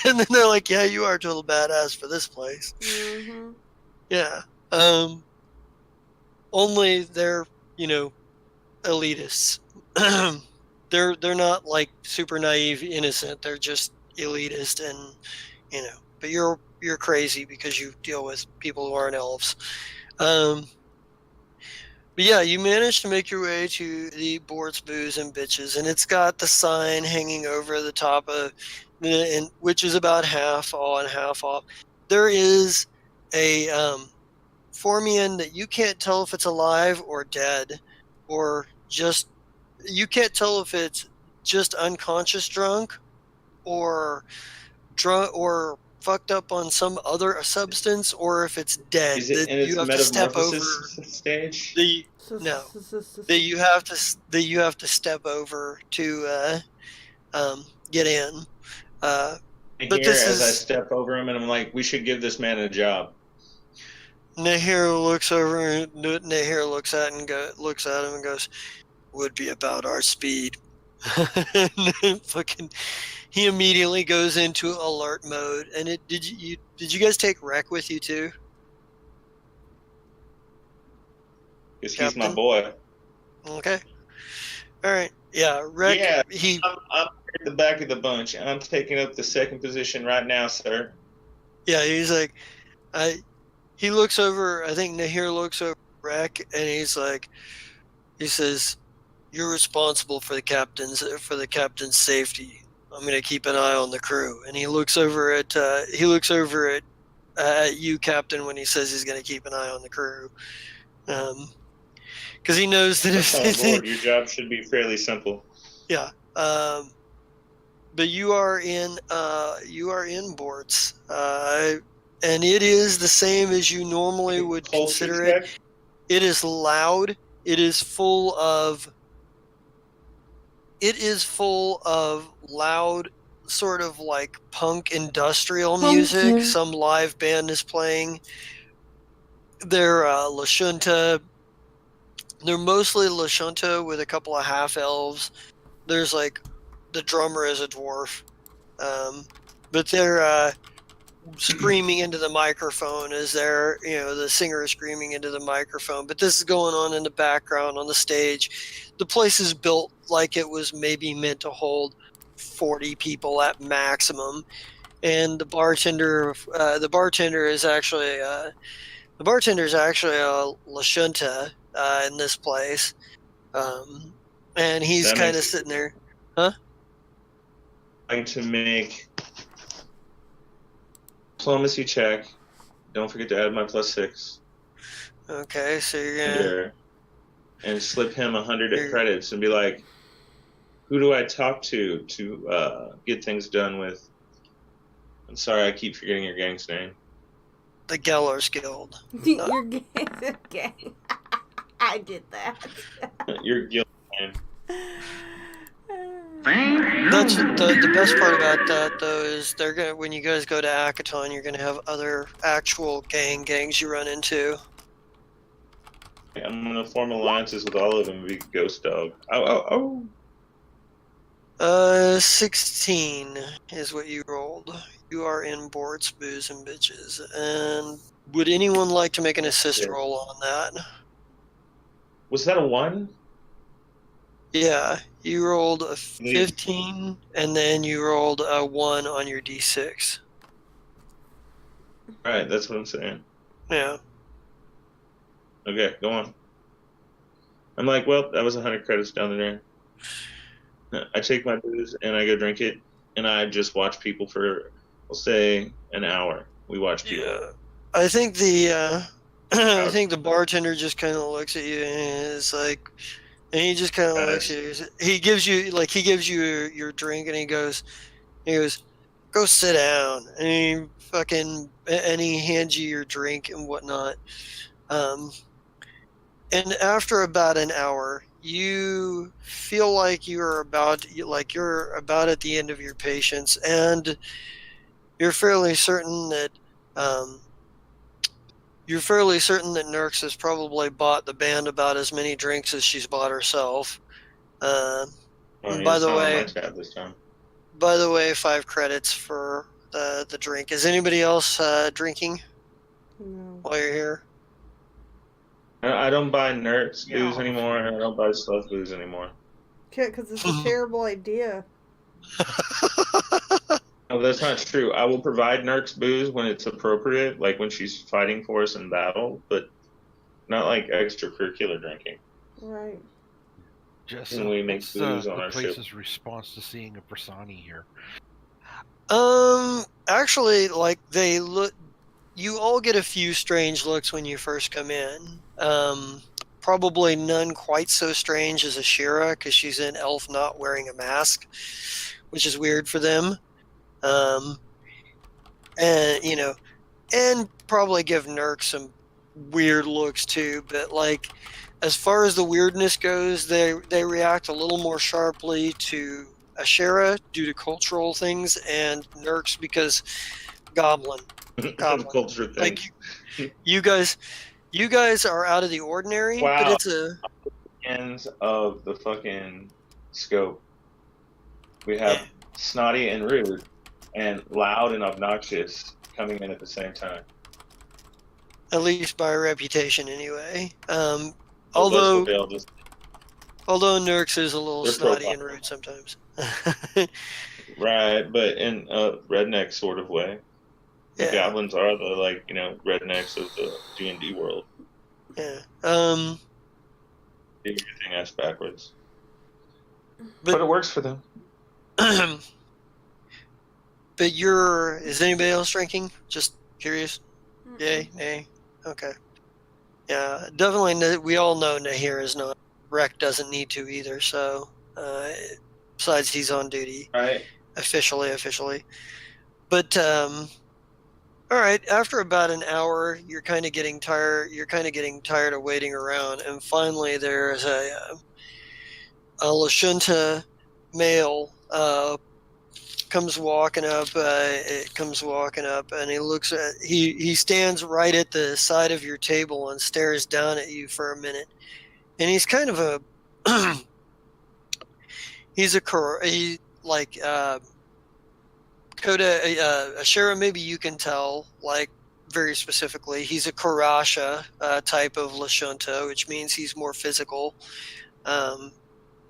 and then they're like, "Yeah, you are a total badass for this place." Mm-hmm. Yeah. Only they're, elitists. They're not like super naive, innocent. They're just elitist, and But you're crazy because you deal with people who aren't elves. But yeah, you managed to make your way to the Bort's Booze and Bitches, and it's got the sign hanging over the top of, which is about half on, half off. There is a Formian that you can't tell if it's alive or dead, or just you can't tell if it's just unconscious drunk, or drunk or fucked up on some other substance, or if it's dead. Is it in its metamorphosis stage? That you have to step over to get in. But as I step over him, and I'm like, we should give this man a job. Nahir looks over. Nahir looks at him and goes, "Would be about our speed." Fucking, he immediately goes into alert mode. And did you guys take Rec with you too? Because he's my boy. Okay. All right. Yeah, Rec. Yeah, I'm at the back of the bunch. I'm taking up the second position right now, sir. Yeah, he's like, he looks over. I think Nahir looks over wreck, and he says, "You're responsible for the captain's safety. I'm gonna keep an eye on the crew." And he looks over at you, Captain, when he says he's gonna keep an eye on the crew, because he knows that That's on board. if Your job should be fairly simple. yeah. But you are in Bortz, and it is the same as you normally would Culture consider it. check? It is loud. It is full of loud, sort of like punk industrial music. Pumpkin. Some live band is playing. They're Lashunta. They're mostly Lashunta with a couple of half elves. There's like the drummer is a dwarf, but they're screaming into the microphone as the singer is screaming into the microphone. But this is going on in the background on the stage. The place is built like it was maybe meant to hold 40 people at maximum, and the bartender is actually a Lashunta in this place, and he's kind of sitting there. Trying to make diplomacy check. Don't forget to add my +6. Okay, so you're gonna And slip him 100 credits and be like, "Who do I talk to get things done with?" I'm sorry, I keep forgetting your gang's name. the Gellers Guild. You're gay. I did that. Your guild name. That's the best part about that, though, is when you guys go to Akaton, you're gonna have other actual gangs you run into. I'm gonna form alliances with all of them and be Ghost Dog. Oh. 16 is what you rolled. You are in Boards, Booze, and Bitches. And would anyone like to make an assist roll on that? Was that a 1? Yeah, you rolled a 15, and then you rolled a 1 on your D6. Alright, that's what I'm saying. Yeah. Okay, go on. I'm like, well, that was 100 credits down the drain. I take my booze and I go drink it, and I just watch people for, we'll say, an hour. We watch people. Yeah. I think the bartender just kind of looks at you and is like, and he just kind of looks at you. He gives you your drink, and he goes, "Go sit down." And he hands you your drink and whatnot. And after about an hour, you feel like you're about at the end of your patience, and you're fairly certain that Nurx has probably bought the band about as many drinks as she's bought herself. By the way, 5 credits for the drink. Is anybody else drinking while you're here? I don't buy Nerds booze anymore, and I don't buy Sluff booze anymore. Okay, because it's a terrible idea. No, that's not true. I will provide Nerk's booze when it's appropriate, like when she's fighting for us in battle, but not like extracurricular drinking. Right. Just when we make booze on the our ship. place's response to seeing a Brasani here? Actually, like, they look. You all get a few strange looks when you first come in. Probably none quite so strange as Ashira, because she's an elf not wearing a mask, which is weird for them. And probably give Nurk some weird looks too. But like, as far as the weirdness goes, they react a little more sharply to Ashira due to cultural things, and Nurk's because Goblin. Culture thing. Like, you guys are out of the ordinary, wow. But it's a ends of the fucking scope. We have snotty and rude, and loud and obnoxious coming in at the same time. At least by reputation, anyway. Although Nurx is a little snotty and rude sometimes. Right, but in a redneck sort of way. The goblins are the rednecks of the D&D world. Yeah. Do everything ass backwards. But But it works for them. but is anybody else drinking? Just curious. Yay, nay. Okay. Yeah, definitely. We all know Nahir is not. Rek doesn't need to either. So, besides, he's on duty Right? officially. But all right. After about an hour, you're kind of getting tired. You're kind of getting tired of waiting around, and finally, there's a Lashunta male comes walking up. It comes walking up, and he stands right at the side of your table and stares down at you for a minute. And he's kind of a Coda Ashera. Maybe you can tell like very specifically. He's a Karasha type of Lashunta, which means he's more physical.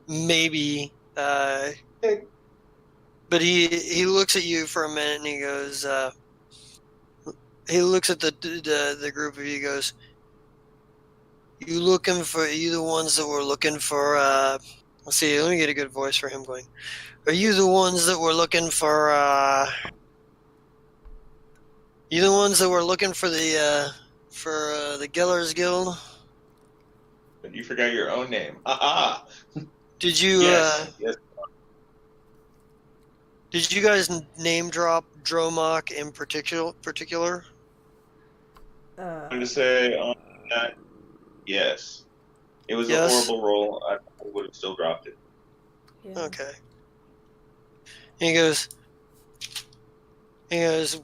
Maybe. But he looks at you for a minute and he goes. He looks at the group of you. He goes, "You the ones that were looking for?" Let's see. Let me get a good voice for him going. Are you the ones that were looking for? You the ones that were looking for the Gellers Guild? But you forgot your own name. Aha! Did you? Yes. Yes. Did you guys name drop Dromok in particular? I'm going to say on that, yes. It was Yes. a horrible roll. I would have still dropped it. Yeah. Okay. He goes, and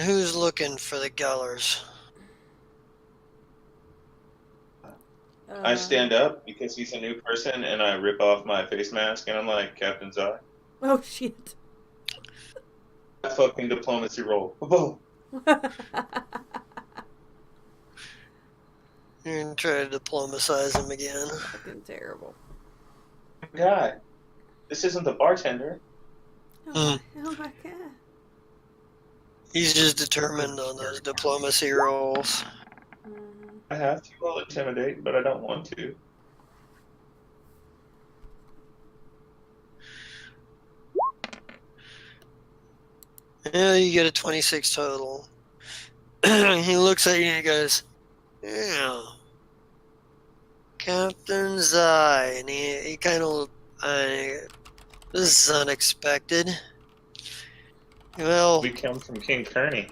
who's looking for the Gellers? I stand up because he's a new person, and I rip off my face mask, and I'm like, Captain Zai. Oh shit. Fucking diplomacy roll. Whoa. You're gonna try to diplomatize him again. Fucking terrible. God, this isn't the bartender. Oh my god. He's just determined on those diplomacy rolls. Mm-hmm. I have to. I'll intimidate, but I don't want to. Yeah, you get a 26 total. He looks at you and he goes, "Yeah, Captain Zai," and he kind of, this is unexpected. Well, We come from King Kearney.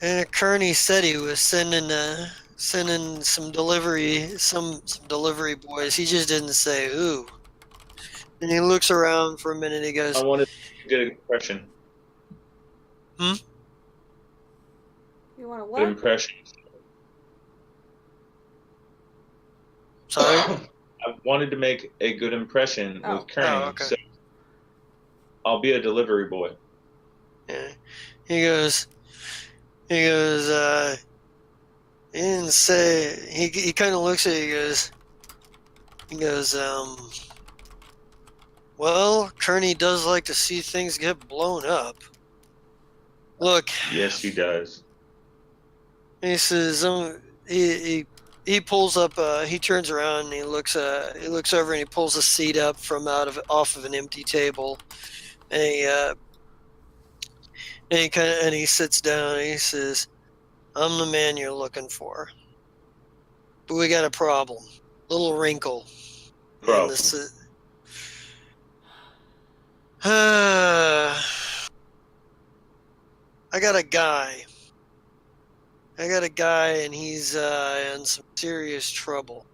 and Kearney said he was sending some delivery boys. He just didn't say who. And he looks around for a minute. He goes, I wanted to get an impression. You want a Good what? impression. "Sorry." I wanted to make a good impression Oh. with Kearney, Oh, okay. so I'll be a delivery boy. Yeah. He goes, he didn't say, he kind of looks at you, he goes, well, Kearney does like to see things get blown up. Look, Yes, he does. he says, he pulls up, he turns around and he looks over and he pulls a seat up from off of an empty table, and he sits down and he says, "I'm the man you're looking for, but we got a problem, little wrinkle." Problem. I got a guy. And he's in some serious trouble.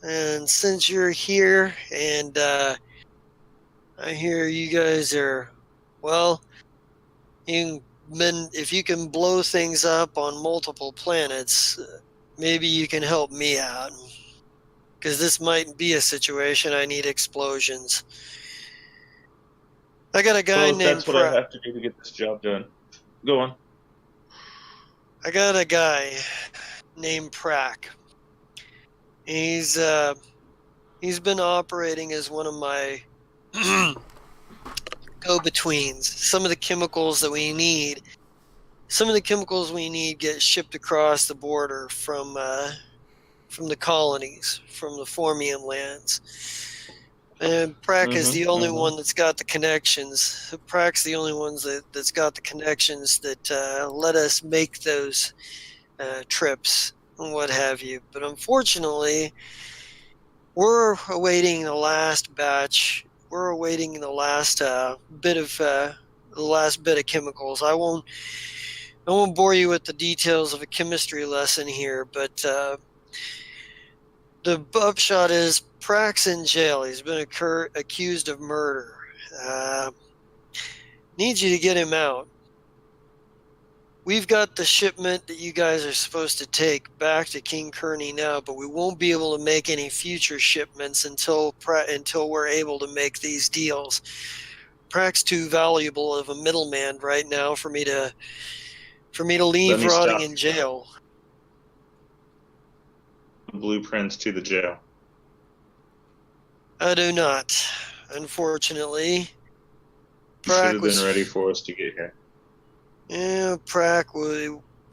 And since you're here, and I hear you guys are, well, if you can blow things up on multiple planets, maybe you can help me out. Because this might be a situation I need explosions. I got a guy Well, named that's what I have to do to get this job done. Go on. I got a guy named Prack. He's been operating as one of my go-betweens. Some of the chemicals that we need some of the chemicals we need get shipped across the border from the colonies, from the Formian lands. And Prac is the only one that's got the connections. Prac's the only ones that's got the connections that let us make those trips and what have you. But unfortunately, we're awaiting the last batch. We're awaiting the last bit of chemicals. I won't bore you with the details of a chemistry lesson here, but the upshot is Prac's in jail. He's been accused of murder. Needs you to get him out. We've got the shipment that you guys are supposed to take back to King Kearney now, but we won't be able to make any future shipments until we're able to make these deals. Prac's too valuable of a middleman right now for me to leave rotting in jail. Blueprints to the jail. I do not, unfortunately. You should have been ready for us to get here. Yeah, Prac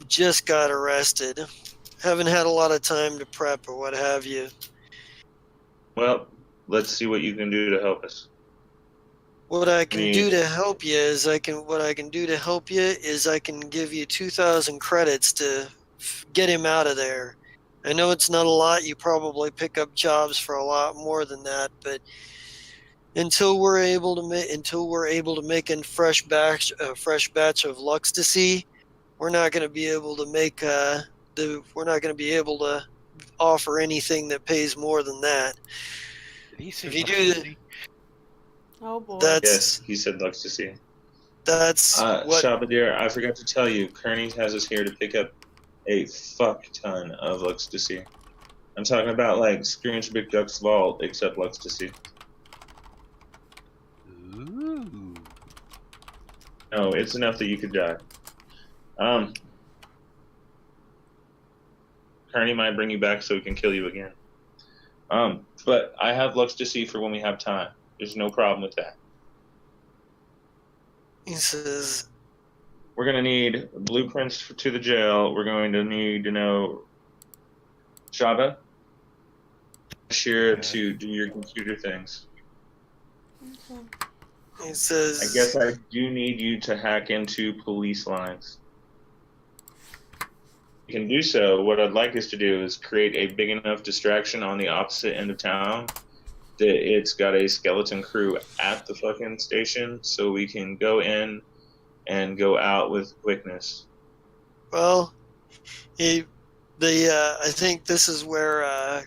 just got arrested. Haven't had a lot of time to prep or what have you. Well, let's see what you can do to help us. What I can do to help you is I can give you 2,000 credits to get him out of there. I know it's not a lot. You probably pick up jobs for a lot more than that, but until we're able to make a fresh batch of Luxtasy, we're not going to be able to offer anything that pays more than that. Did he say If you Luxtasy? Oh boy. Yes, he said Luxtasy. That's what. Shabadir, I forgot to tell you, Kearney has us here to pick up a fuck ton of Luxtasy. I'm talking about like Scrooge McDuck's vault, except Luxtasy. Ooh. No, it's enough that you could die. Kearney might bring you back so he can kill you again. But I have Luxtasy for when we have time. There's no problem with that. He says, we're going to need blueprints to the jail. We're going to need to know Shaba, to do your computer things. Okay. He says, I guess I do need you to hack into police lines. You can do so. What I'd like us to do is create a big enough distraction on the opposite end of town that it's got a skeleton crew at the fucking station so we can go in and go out with quickness. Well, I think this is where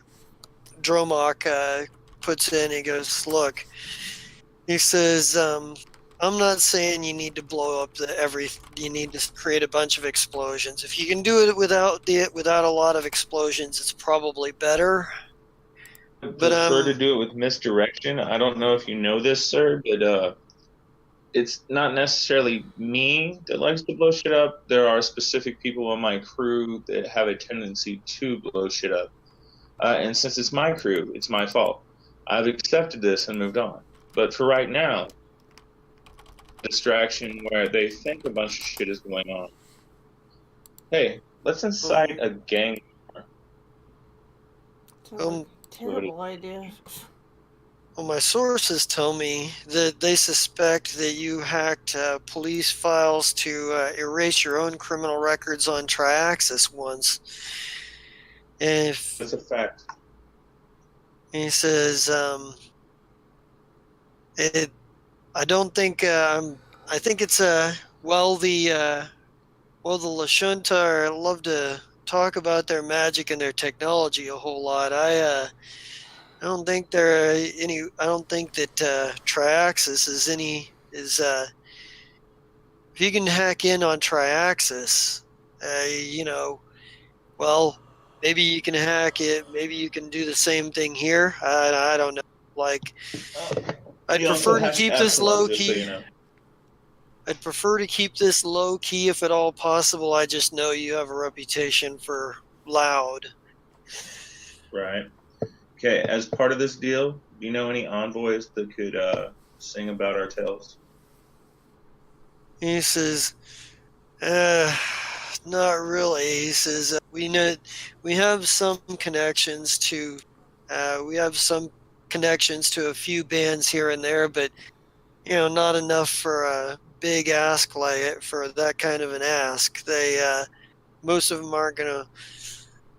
Dromok puts in. He goes, look. He says, I'm not saying you need to blow up you need to create a bunch of explosions. If you can do it without a lot of explosions, it's probably better. I prefer to do it with misdirection. I don't know if you know this, sir, but it's not necessarily me that likes to blow shit up. There are specific people on my crew that have a tendency to blow shit up. And since it's my crew, it's my fault. I've accepted this and moved on. But for right now, distraction where they think a bunch of shit is going on. Hey, let's incite a gang war. Terrible idea. Well, my sources tell me that they suspect that you hacked police files to erase your own criminal records on Triaxis once. That's a fact. He says, I don't think. I think it's the Lashunta love to talk about their magic and their technology a whole lot. I don't think I don't think that Triaxis is if you can hack in on Triaxis, well, maybe you can hack it. Maybe you can do the same thing here. I don't know. Like, I'd prefer to keep this low key. So you know. I'd prefer to keep this low key if at all possible. I just know you have a reputation for loud. Right. Okay, as part of this deal, do you know any envoys that could sing about our tales? He says, Uh, Not really. He says we have some connections to a few bands here and there, but not enough for a big ask like for that kind of an ask. Most of them aren't gonna,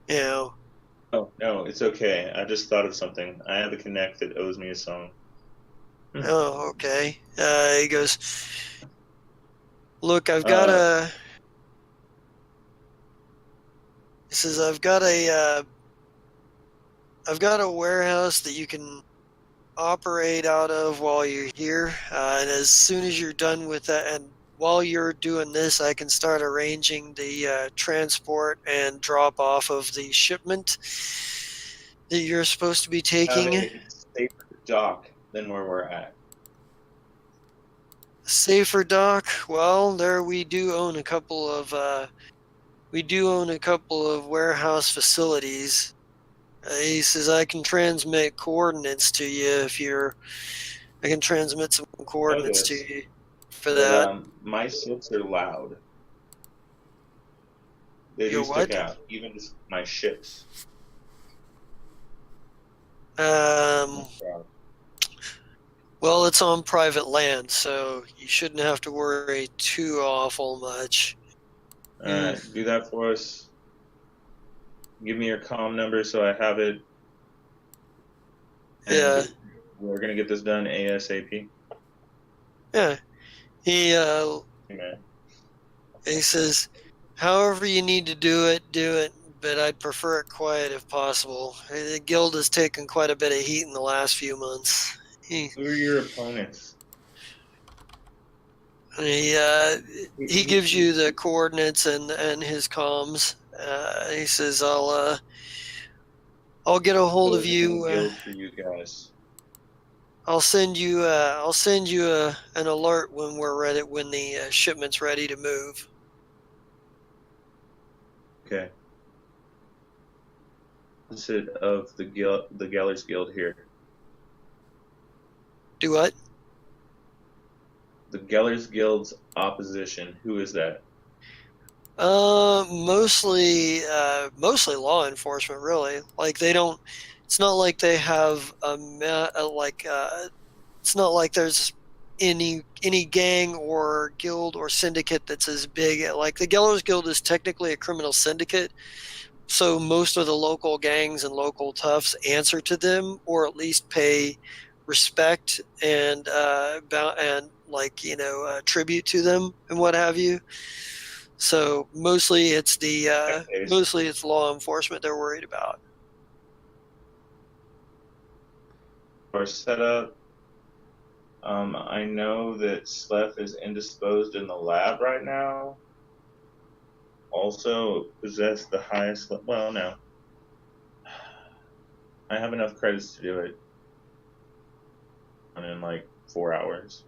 you know. Oh, no, it's okay. I just thought of something. I have a connect that owes me a song. Oh, okay. He goes, look, Uh, he says, I've got a warehouse that you can operate out of while you're here. And as soon as you're done with that, and while you're doing this, I can start arranging the transport and drop off of the shipment that you're supposed to be have taking. a safer dock than where we're at. Safer dock. Well, there we do own a couple of warehouse facilities. He says I can transmit coordinates to you if you're. I can transmit some I know coordinates to this, you for but that. my ships are loud. They do Your stick what? out, even just my ships. Um. Well, it's on private land, so you shouldn't have to worry too awful much. All right, do that for us. Give me your comm number so I have it, Yeah. and we're gonna get this done ASAP. Yeah. He Amen. he says, however you need to do it. But I'd prefer it quiet if possible. The guild has taken quite a bit of heat in the last few months. He Who are your opponents? he he gives you the coordinates and his comms. He says, I'll get a hold So of it's a you. guild for you guys. I'll send you an alert when we're ready, when the shipment's ready to move. Okay. Opposite of the Gellers Guild here. Do what? The Gellers Guild's opposition. Who is that? Mostly law enforcement, really. Like they don't. It's not like they have it's not like there's any gang or guild or syndicate that's as big. Like the Gellers Guild is technically a criminal syndicate, so most of the local gangs and local toughs answer to them, or at least pay respect and tribute to them and what have you. So mostly it's law enforcement they're worried about. Our setup. I know that Slef is indisposed in the lab right now. Also possess the highest. Well, no. I have enough credits to do it. In like 4 hours.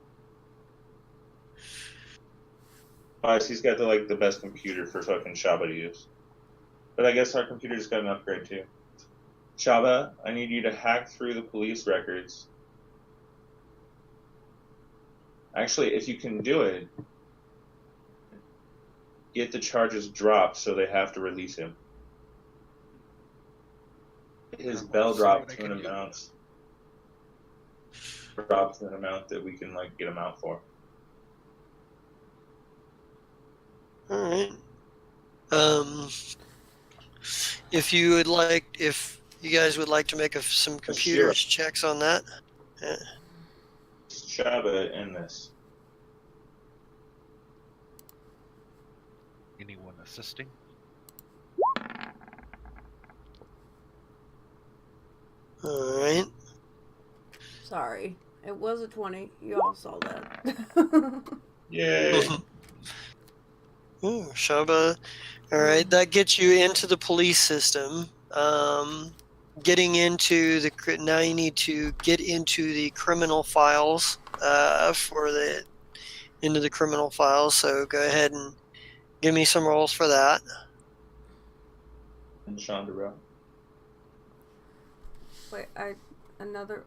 Plus, he's got the best computer for fucking Shaba to use. But I guess our computer's got an upgrade too. Shaba, I need you to hack through the police records. Actually, if you can do it, get the charges dropped so they have to release him. His bell dropped to an amount. Dropped to an amount that we can get him out for. All right. If you guys would like to make some computers checks on that. Yeah. Shaba in this. Anyone assisting? All right. Sorry, it was a 20. You all saw that. Yay! Ooh, Shaba. All right, that gets you into the police system. Getting into now you need to get into the criminal files into the criminal files. So go ahead and give me some rolls for that. And Chandra. Wait,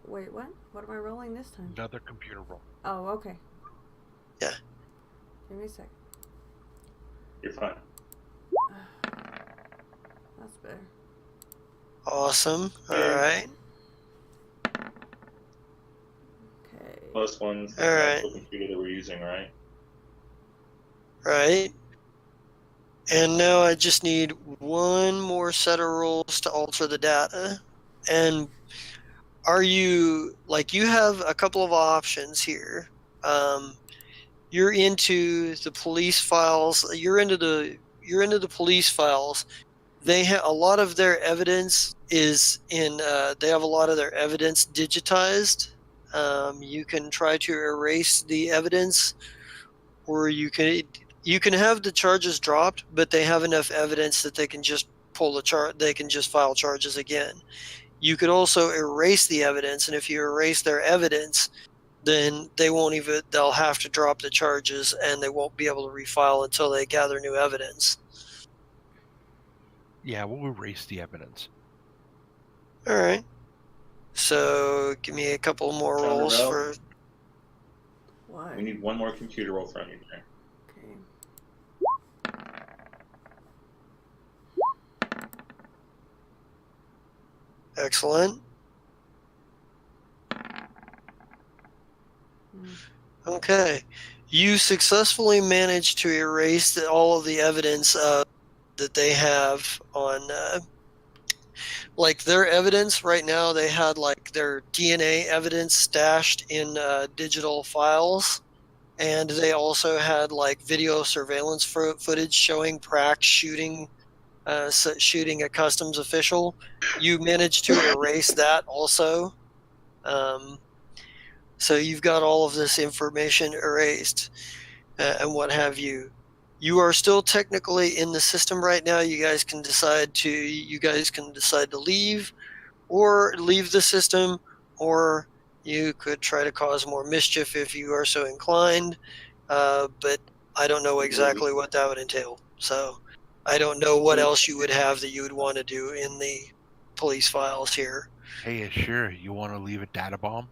wait, what? What am I rolling this time? Another computer roll. Oh, okay. Yeah. Give me a sec. You're fine. That's better. Awesome. All Okay. right. Okay. +1 for All the right. actual computer that we're using, right? Right. And now I just need one more set of rules to alter the data. And are you like you have a couple of options here? You're into the police files. You're into the police files. They have a lot of their evidence is in. They have a lot of their evidence digitized. You can try to erase the evidence, or you can have the charges dropped, but they have enough evidence that they can just pull the chart. They can just file charges again. You could also erase the evidence, and if you erase their evidence, then they'll have to drop the charges and they won't be able to refile until they gather new evidence. Yeah, we'll erase the evidence. All right. So give me a couple more rolls Countervail. for. What? We need one more computer roll from you there. Okay. Excellent. Hmm. Okay. You successfully managed to erase all of the evidence that they have on. Like their evidence right now, they had like their DNA evidence stashed in digital files. And they also had like video surveillance footage showing Prax shooting a customs official. You managed to erase that also. So you've got all of this information erased and what have you. You are still technically in the system right now. You guys can decide to leave or leave the system, or you could try to cause more mischief if you are so inclined. But I don't know exactly what that would entail. So I don't know what else you would have that you would want to do in the police files here. Hey, sure, you want to leave a data bomb?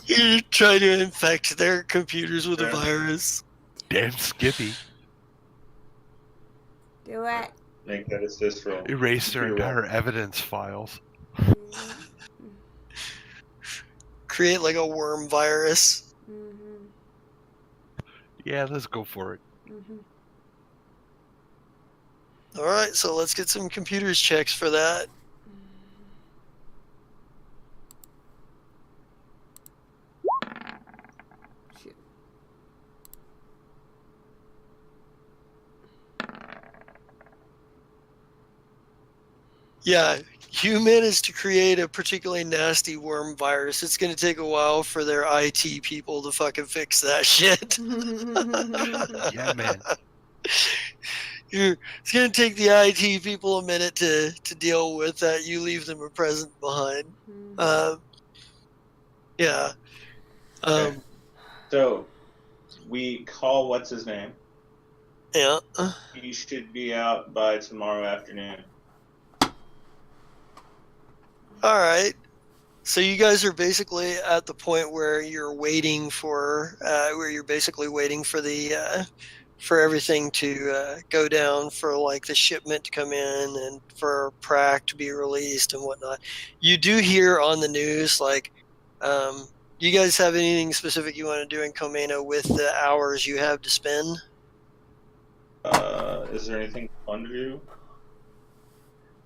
You try to infect their computers with a virus. Damn Skippy. Do it. Make that assist roll. Erase their Computer roll. entire evidence files. Create like a worm virus. Mm-hmm. Yeah, let's go for it. Mm-hmm. All right, so let's get some computers checks for that. Shoot. Yeah, you managed to create a particularly nasty worm virus. It's going to take a while for their IT people to fucking fix that shit. Yeah, man. It's going to take the IT people a minute to deal with that. You leave them a present behind. Yeah. Okay. So we call what's his name. Yeah. He should be out by tomorrow afternoon. All right. So you guys are basically at the point where you're waiting for the for everything to go down, for like the shipment to come in and for Prac to be released and whatnot. You do hear on the news, like, you guys have anything specific you want to do in Comeno with the hours you have to spend? Is there anything fun to do?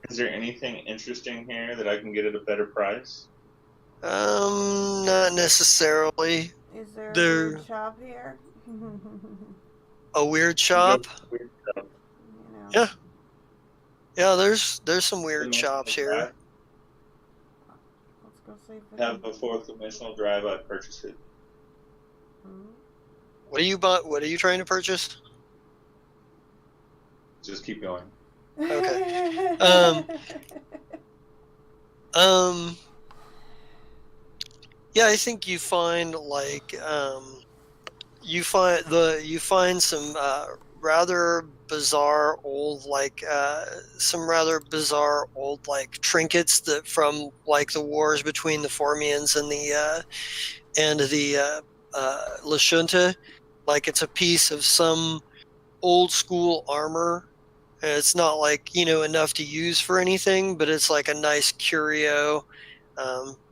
Is there anything interesting here that I can get at a better price? Not necessarily. Is there a There- weird shop here? A weird shop? Weird stuff. You know. Yeah. Yeah, there's some weird Dimensional shops here. drive. Let's go see if we Have can. a fourth dimensional drive. I purchased it. Hmm? What are you trying to purchase? Just keep going. Okay. Yeah, I think you find like you find some rather bizarre old like trinkets that from like the wars between the Formians and and the Lashunta, like it's a piece of some old school armor. And it's not like, enough to use for anything, but it's like a nice curio.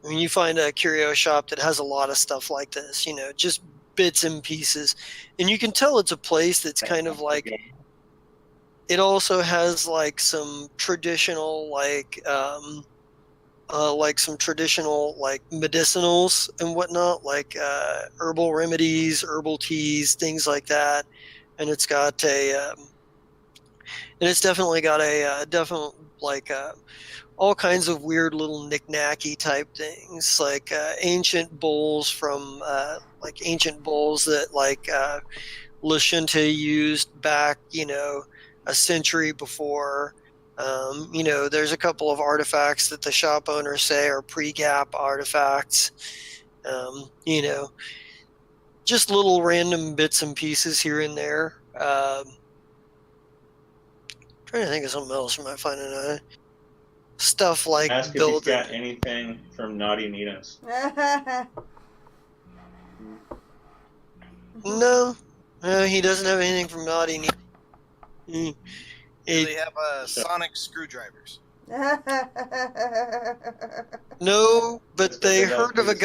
When you find a curio shop that has a lot of stuff like this, just bits and pieces, and you can tell it's a place that's kind of like, it also has like some traditional like some traditional like medicinals and whatnot, like herbal remedies, herbal teas, things like that. And it's got and it's definitely got a definite like all kinds of weird little knick-knacky type things, like ancient bowls from like ancient bowls that like Lashunta used back, a century before. There's a couple of artifacts that the shop owners say are pre-gap artifacts. Just little random bits and pieces here and there. Trying to think of something else I might find in a stuff like Ask if he's got anything from Naughty Nitos. No, he doesn't have anything from Naughty Nitos. Do they have sonic screwdrivers? No, but they They don't heard of a use-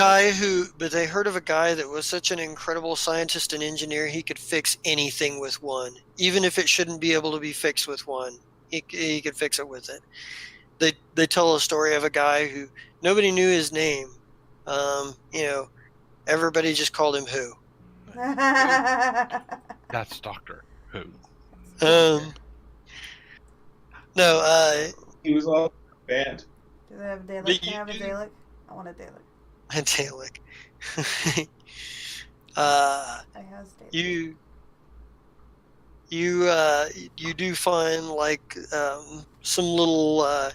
guy that was such an incredible scientist and engineer, he could fix anything with one, even if it shouldn't be able to be fixed with one. He could fix it with it. They tell a story of a guy who nobody knew his name. Everybody just called him Who. That's Doctor Who. No, He was all banned. Do they have a Dalek? But Can I have a you- Dalek? I want a Dalek. Dalek. I has Dalek. You do find like some little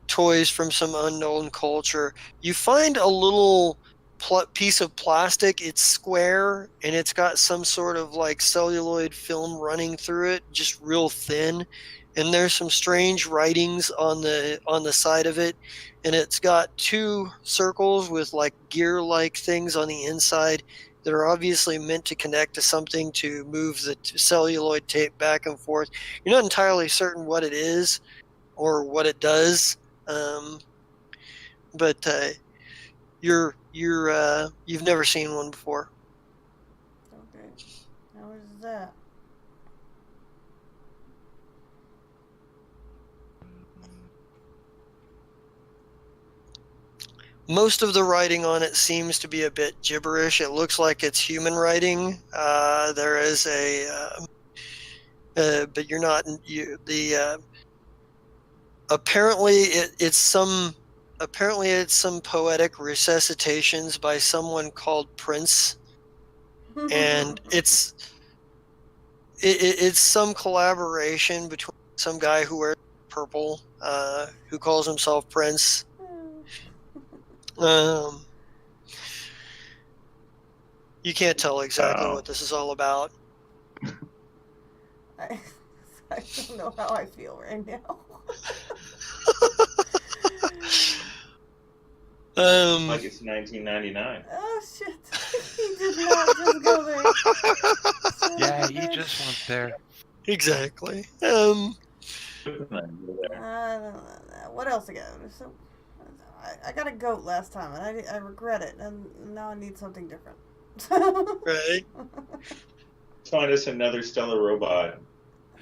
toys from some unknown culture. You find a little piece of plastic. It's square and it's got some sort of like celluloid film running through it, just real thin. And there's some strange writings on the side of it, and it's got two circles with like gear-like things on the inside that are obviously meant to connect to something to move the celluloid tape back and forth. You're not entirely certain what it is or what it does, but you've never seen one before. Okay. How is that? Most of the writing on it seems to be a bit gibberish. It looks like it's human writing. There is but you're not. Apparently it's some poetic resuscitations by someone called Prince, and it's some collaboration between some guy who wears purple, who calls himself Prince. You can't tell exactly what this is all about. I don't know how I feel right now. Like it's 1999. Oh shit! He did not just go there. Son Yeah, of a you bitch. just went there. Exactly. I don't know. What else I got? So, I got a goat last time, and I regret it, and now I need something different. Right. Find us another stellar robot.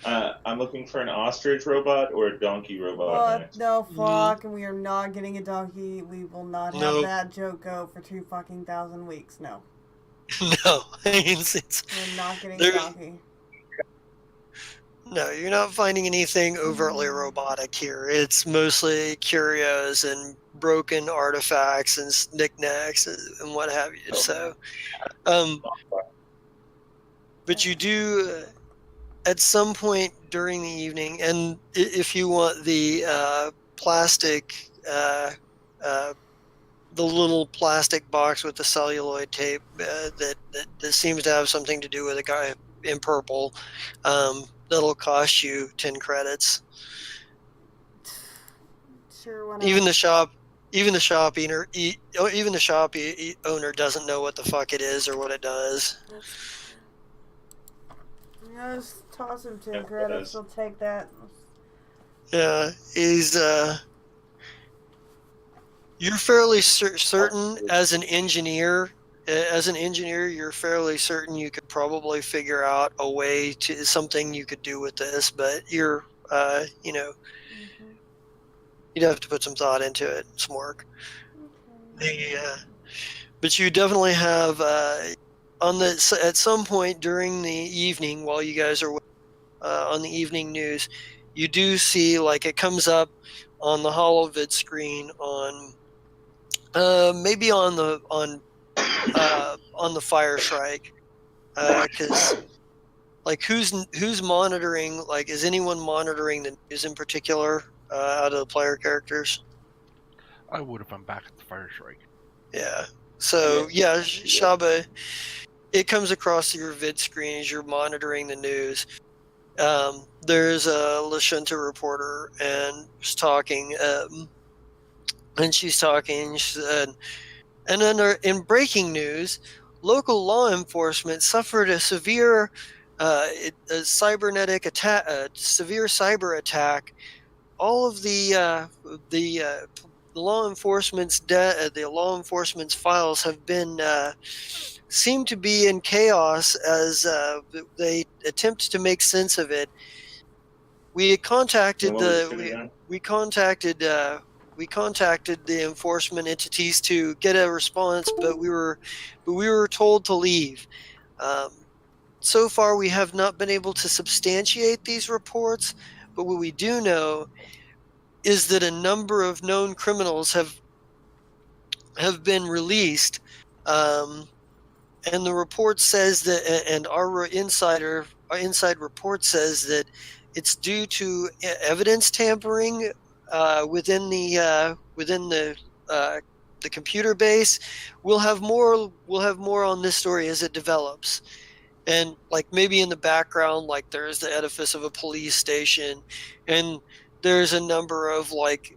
I'm looking for an ostrich robot or a donkey robot next. No, fuck, and we are not getting a donkey. We will not have Nope. that joke go for 2,000 weeks. No, No, it's we're not getting There- a donkey. no. You're not finding anything overtly robotic here. It's mostly curios and broken artifacts and knickknacks and what have you. So, but you do at some point during the evening, and if you want the plastic, the little plastic box with the celluloid tape that seems to have something to do with a guy in purple, that'll cost you 10 credits. Sure, why not? Even the even the shop owner, even the shop owner doesn't know what the fuck it is or what it does. Yeah, just toss him 10 Yeah, credits. He'll take that. Yeah, he's you're fairly certain as an engineer. As an engineer, you're fairly certain you could probably figure out a way to something you could do with this, but you're, you know, Mm-hmm. you'd have to put some thought into it, some work. Okay. But you definitely have on the at some point during the evening while you guys are on the evening news, you do see like it comes up on the holovid screen on maybe on the Fire Strike, because like who's monitoring? Like, is anyone monitoring the news in particular out of the player characters? I would if I'm back at the Fire Strike. Yeah. So yeah, Shaba, it comes across your vid screen as you're monitoring the news. There's a Lashunta reporter and she's talking, and she's talking. She said, and then in breaking news, local law enforcement suffered a severe cybernetic attack, severe cyber attack. All of the the law enforcement's files have been seem to be in chaos as they attempt to make sense of it. We had contacted What was it shooting on? we contacted the enforcement entities to get a response, but we were told to leave. So far, we have not been able to substantiate these reports, but what we do know is that a number of known criminals have been released. And the report says that, and our inside report says that it's due to evidence tampering within the computer base. We'll have more on this story as it develops. And like maybe in the background, like there's the edifice of a police station, and there's a number of like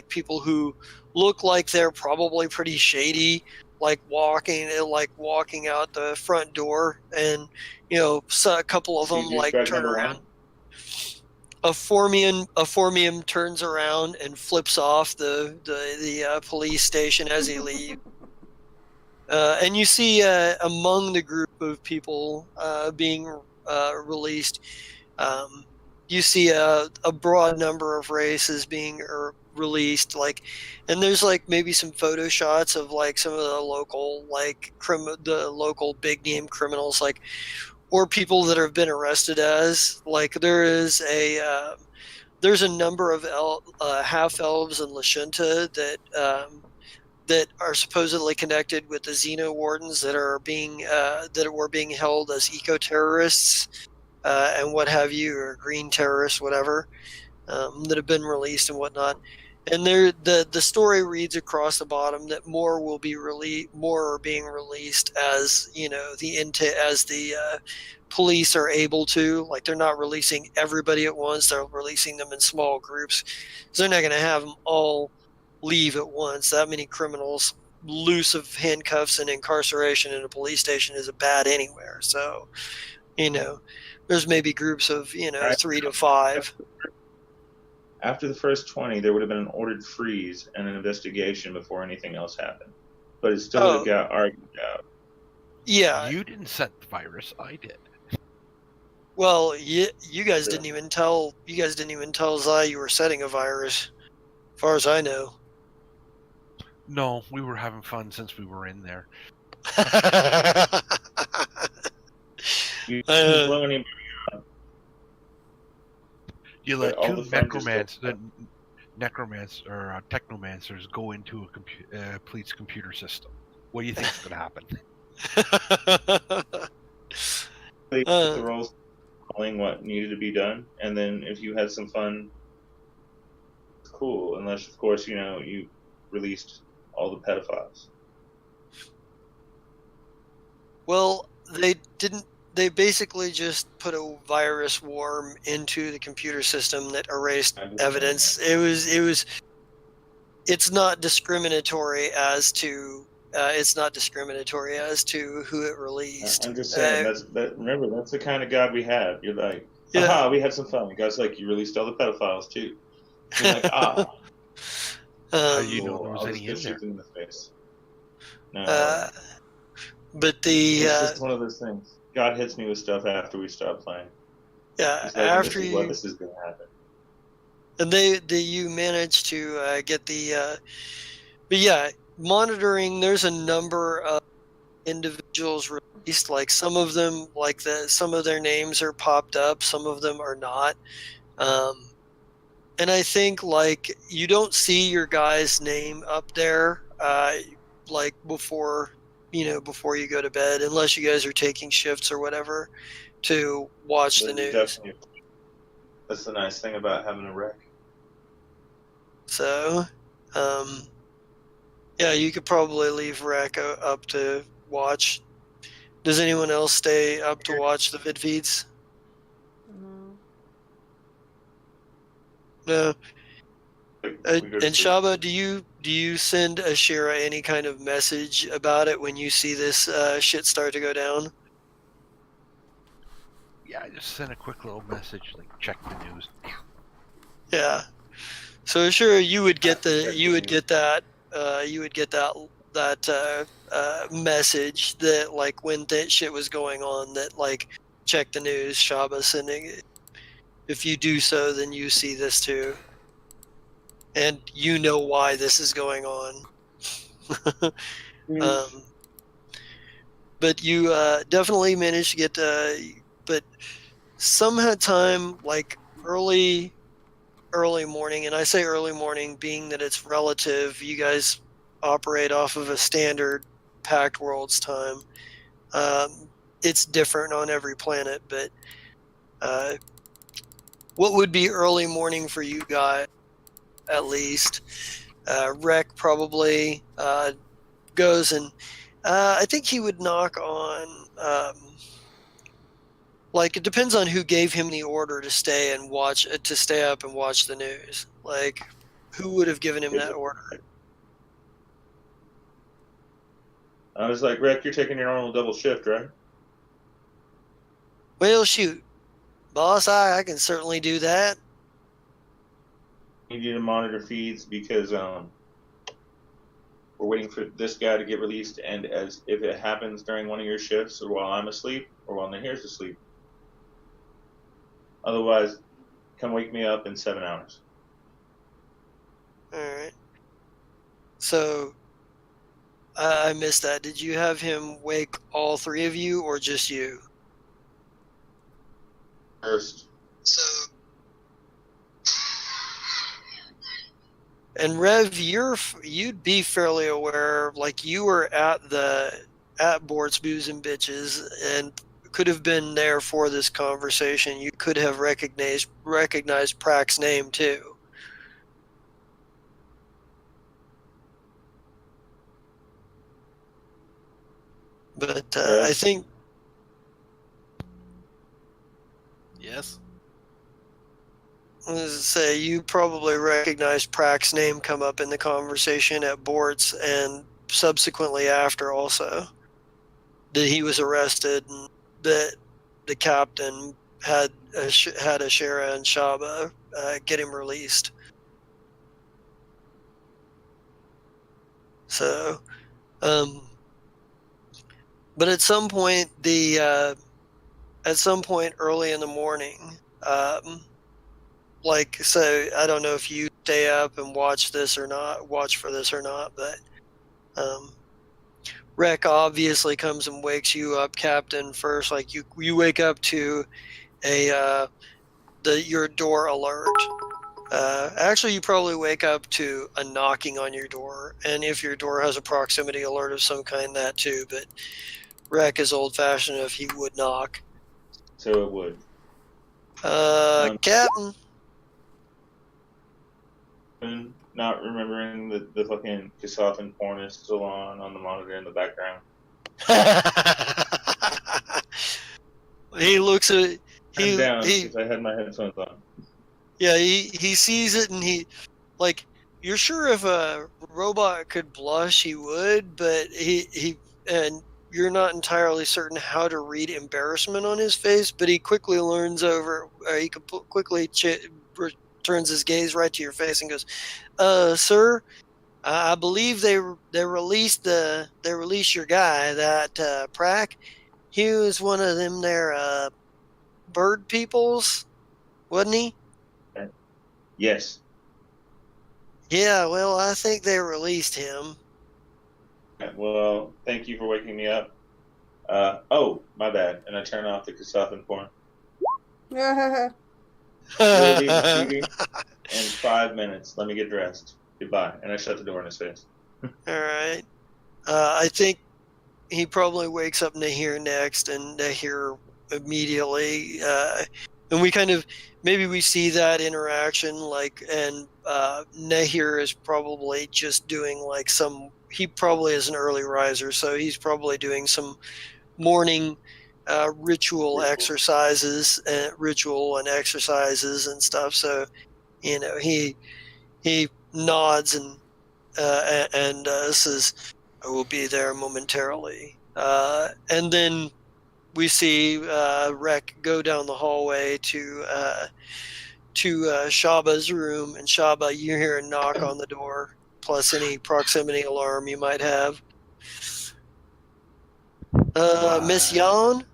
people who look like they're probably pretty shady, like walking out the front door, and so a couple of them She's like douchebag turn number around. one. A formium turns around and flips off the police station as he leaves. And you see among the group of people being released, you see a broad number of races being released. Like, and there's like maybe some photo shots of like some of the local the local big name criminals, like, or people that have been arrested as like there's a number of half elves in Lashunta that are supposedly connected with the Xeno Wardens that were being held as eco terrorists and what have you, or green terrorists, whatever, that have been released and whatnot. And the story reads across the bottom that more are being released as the police are able to. Like, they're not releasing everybody at once; they're releasing them in small groups. So they're not going to have them all leave at once. That many criminals loose of handcuffs and incarceration in a police station is bad anywhere. So, there's maybe groups of, Right. 3 to 5. After the first 20, there would have been an ordered freeze and an investigation before anything else happened. But it still would have got argued out. Yeah. You didn't set the virus. I did. Well, you guys didn't even tell Zai you were setting a virus, as far as I know. No, we were having fun since we were in there. You didn't blow anybody. You let all two the fun just technomancers go into a police computer system. What do you think is going to happen? They put the roles calling what needed to be done, and then if you had some fun, it's cool. Unless, of course, you released all the pedophiles. Well, they didn't. They basically just put a virus worm into the computer system that erased evidence. It was it's not discriminatory as to who it released. I'm just saying remember that's the kind of God we have. You're like, aha, we had some fun. And God's like, you released all the pedophiles too. You're like, ah, How do you know cool. there was I'll any just go in there? shoot them in the face. No, But the it's just one of those things. God hits me with stuff after we stop playing. He's like, after this is going to happen. and you managed to get the but yeah, monitoring. There's a number of individuals released. Like some of them, some of their names are popped up, some of them are not. And I think like you don't see your guy's name up there like before you go to bed, unless you guys are taking shifts or whatever to watch the news. That's the nice thing about having a wreck. So yeah, you could probably leave Rec up to watch. Does anyone else stay up to watch the vid feeds? No. No. We go to And sleep. Shaba, do you send Ashira any kind of message about it when you see this shit start to go down? Yeah, I just sent a quick little message, like check the news. Yeah. So Ashira, you would get that message that like when that shit was going on, that like check the news. Shaba sending it. If you do so, then you see this too, and you know why this is going on. But you definitely managed to get but sometime like early morning, and I say early morning being that it's relative. You guys operate off of a standard Packed Worlds time. It's different on every planet, but what would be early morning for you guys, at least? Rec probably goes and I think he would knock on like it depends on who gave him the order to stay up and watch the news. Like who would have given him that order? I was like, Rick, you're taking your normal double shift, right? Well, shoot, boss, I can certainly do that. You need to monitor feeds because we're waiting for this guy to get released, and as if it happens during one of your shifts, or while I'm asleep, or while Nahir's asleep. Otherwise, come wake me up in 7 hours. All right. So I missed that. Did you have him wake all three of you, or just you? First. So. And Rev, you'd be fairly aware, like you were at Boards, Booze, and Bitches, and could have been there for this conversation. You could have recognized Prack's name too. But I think. Yes. I was to say, you probably recognized Prack's name come up in the conversation at Boards and subsequently after also. That he was arrested and that the captain had Ashera and Shaba get him released. So, but at some point early in the morning, like, so I don't know if you stay up and watch for this or not, but Rec obviously comes and wakes you up, Captain, first. Like you wake up to your door alert. Actually, you probably wake up to a knocking on your door, and if your door has a proximity alert of some kind, that too. But Rec is old-fashioned enough; he would knock. So it would. Captain. Not remembering the fucking Kasathan porn is still on the monitor in the background. He looks at I'm down because I had my headphones on. Yeah, he sees it and he like you're sure if a robot could blush, he would, but and you're not entirely certain how to read embarrassment on his face, but he quickly learns over, he quickly turns his gaze right to your face and goes, sir, I believe they released your guy, that Prack. He was one of them there bird peoples, wasn't he? Yes. Yeah, well, I think they released him. Well, thank you for waking me up. Oh, my bad. And I turn off the Kasathan porn. We'll leave the TV in 5 minutes. Let me get dressed. Goodbye. And I shut the door in his face. All right. I think he probably wakes up Nahir next, and Nahir immediately, and we kind of, maybe we see that interaction, like, and Nahir is probably just doing like he probably is an early riser, so he's probably doing some morning ritual exercises, ritual and exercises and stuff. So, he nods and says, "I will be there momentarily." And then we see Rek go down the hallway to Shaba's room, and Shaba, you hear a knock on the door, plus any proximity alarm you might have. Miss Yan?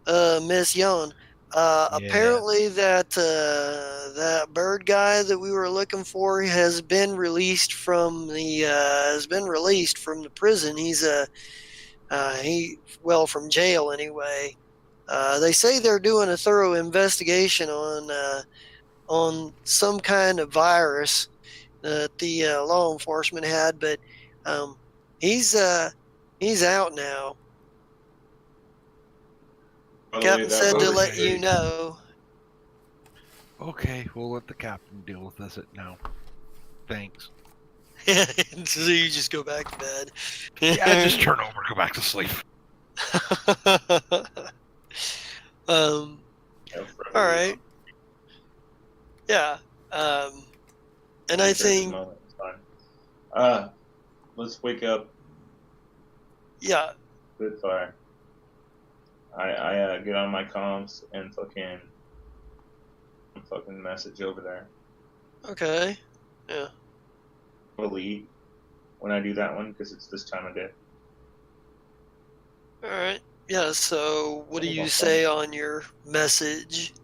Miss Yan. Apparently that bird guy that we were looking for has been released from the prison. He's from jail anyway. They say they're doing a thorough investigation on some kind of virus that the law enforcement had, but he's out now. Captain said to let you know. Okay, we'll let the captain deal with this now. Thanks. So you just go back to bed. Yeah, just turn over, go back to sleep. All right. Yeah. And I think. Let's wake up. Yeah. Good fire. I get on my comms and fucking message over there. Okay. Yeah. I'll lead when I do that one because it's this time of day. All right. Yeah. So, what do you say on your message?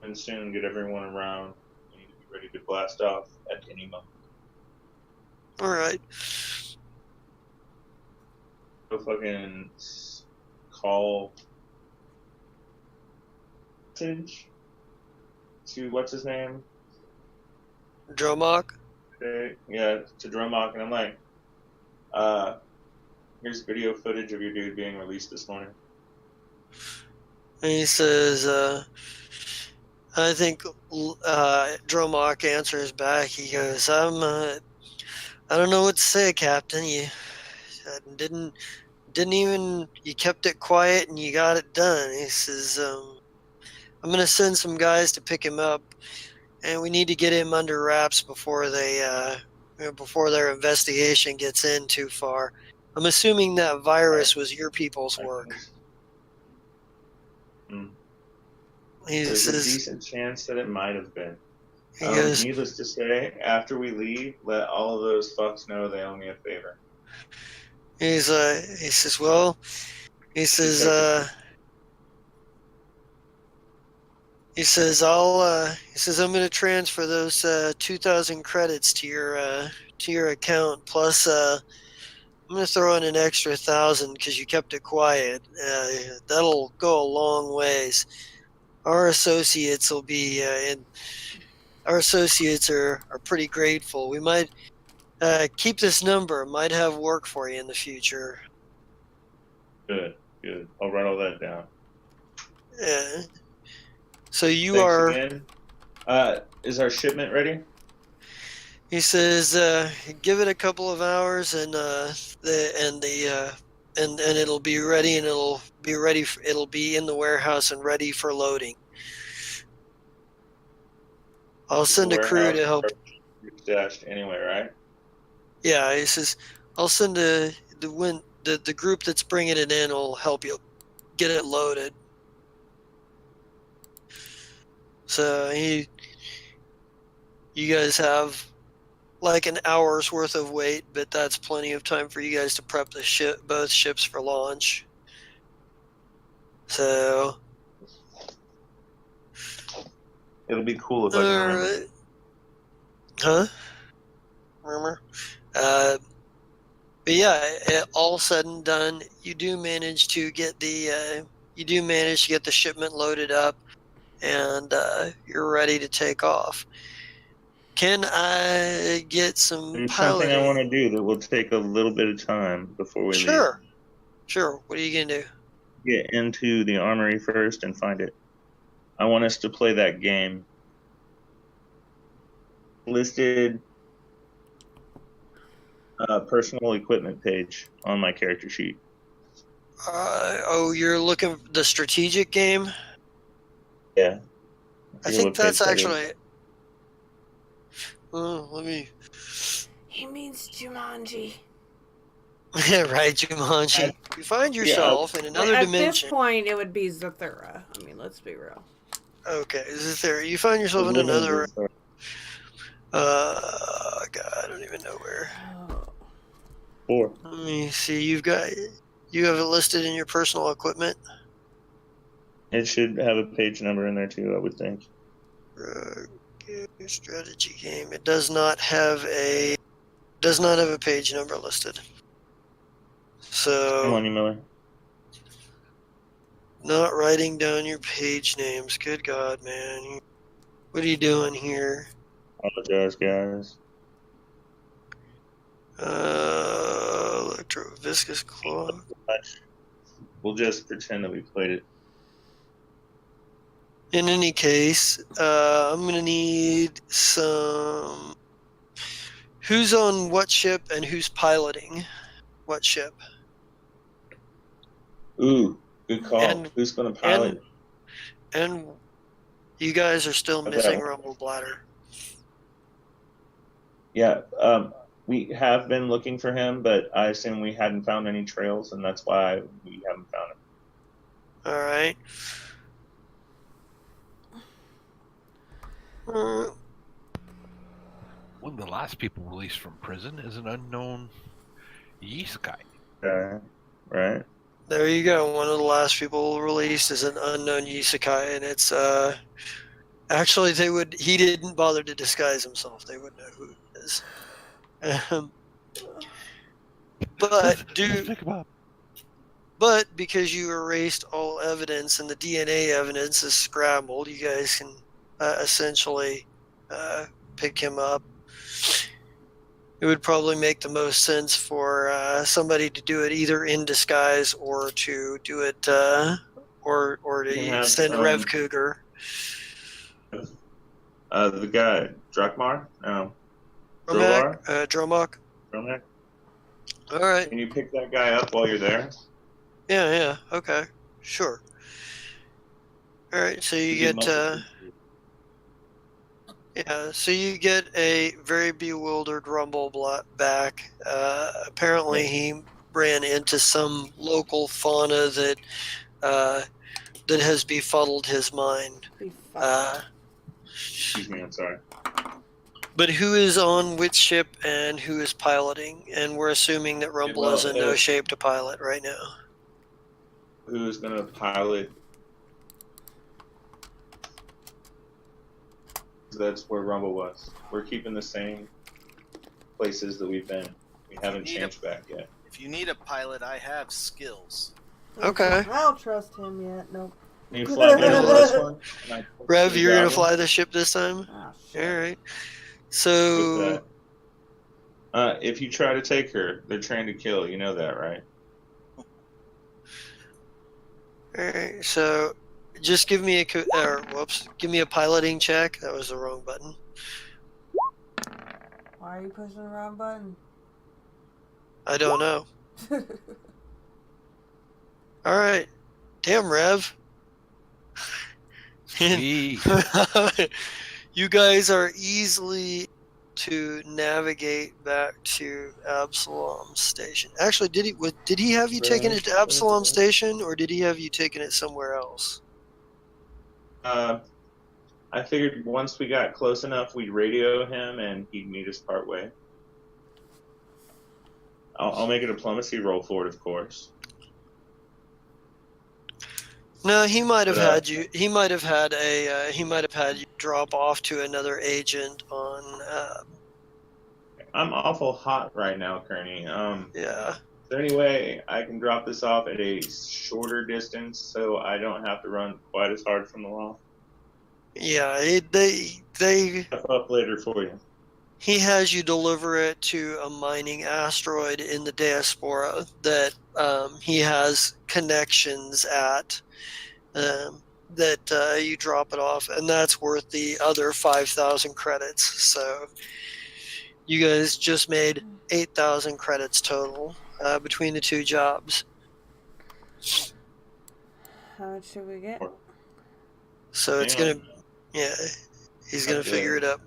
And soon get everyone around. We need to be ready to blast off at any moment. All right. Go fucking call message to what's his name? Dromok? Yeah, to Dromok, and I'm like, here's video footage of your dude being released this morning. And he says, I think Dromok answers back. He goes, I don't know what to say, Captain. You didn't even, you kept it quiet and you got it done. He says, I'm going to send some guys to pick him up, and we need to get him under wraps before their investigation gets in too far. I'm assuming that virus was your people's work. There's a decent chance that it might have been. Goes, needless to say, after we leave, let all of those fucks know they owe me a favor. He says, I'm going to transfer those 2,000 credits to your account, plus I'm going to throw in an extra 1,000 because you kept it quiet. That'll go a long ways. Our associates will be our associates are pretty grateful. We might keep this number. Might have work for you in the future. Good. I'll write all that down. Yeah. So you Thanks are. Again. Is our shipment ready? He says, "Give it a couple of hours, and it'll be ready, and it'll be in the warehouse and ready for loading." I'll send a crew to help. Stashed anyway, right? Yeah, he says I'll send the group that's bringing it in will help you get it loaded. So you guys have like an hour's worth of wait, but that's plenty of time for you guys to prep both ships for launch. So It'll be cool if I can remember. Huh? Remember? But yeah, all said and done, you do manage to get the shipment loaded up, and you're ready to take off. Can I get some There's piloting? something I want to do that will take a little bit of time before we leave. Sure. What are you gonna do? Get into the armory first and find it. I want us to play that game. Listed personal equipment page on my character sheet. You're looking for the strategic game? Yeah. I think that's actually. Let me. He means Jumanji. Yeah, right, Jumanji. You find yourself in another dimension. At this point, it would be Zathura. I mean, let's be real. Okay, Zathura. You find yourself in another. God, I don't even know where. 4. Let me see. You have it listed in your personal equipment. It should have a page number in there too, I would think. Strategy game. It does not have a page number listed. So. Come on, Miller. Not writing down your page names. Good God, man. What are you doing here? Apologize, guys. Electroviscous claw. We'll just pretend that we played it. In any case, I'm going to need some... Who's on what ship and who's piloting what ship? Ooh, good call. Who's going to pilot? And you guys are still missing Rumble Bladder. Yeah, we have been looking for him, but I assume we hadn't found any trails, and that's why we haven't found him. All right. One of the last people released from prison is an unknown Yisekai. Right. There you go. One of the last people released is an unknown Yisekai, and it's actually he didn't bother to disguise himself. They would know who he is. But because you erased all evidence and the DNA evidence is scrambled, you guys can essentially pick him up. It would probably make the most sense for somebody to do it either in disguise or to do it or to send Rev Cougar. The guy, Drakmar? No. Dromak. All right. Can you pick that guy up while you're there? Yeah. Okay. Sure. All right. So you get so you get a very bewildered Rumble back. Apparently, he ran into some local fauna that has befuddled his mind. Excuse me, I'm sorry. But who is on which ship and who is piloting? And we're assuming that Rumble is in no shape to pilot right now. Who is going to pilot? That's where Rumble was. We're keeping the same places that we've been. We haven't changed back yet. If you need a pilot, I have skills. Okay. I don't trust him yet. Nope. Can you fly me on this one? Rev, you're going to fly the ship this time? Oh, shit. All right. So... if you try to take her, they're trying to kill. You know that, right? Alright, so just give me give me a piloting check. That was the wrong button. Why are you pushing the wrong button? I don't know. Alright. Damn, Rev. You guys are easily to navigate back to Absalom Station. Actually, did he have you taken it to Absalom Station, or did he have you taken it somewhere else? I figured once we got close enough, we'd radio him and he'd meet us part way. I'll make a diplomacy roll for it, of course. No, he might have But, had you. He might have had a. He might have had you drop off to another agent on. I'm awful hot right now, Kearney. Yeah. Is there any way I can drop this off at a shorter distance so I don't have to run quite as hard from the loft? Yeah. They. Step up later for you. He has you deliver it to a mining asteroid in the diaspora that he has connections at. That you drop it off, and that's worth the other 5,000 credits. So you guys just made 8,000 credits total between the two jobs. How much should we get? So it's gonna, yeah, he's gonna figure it up.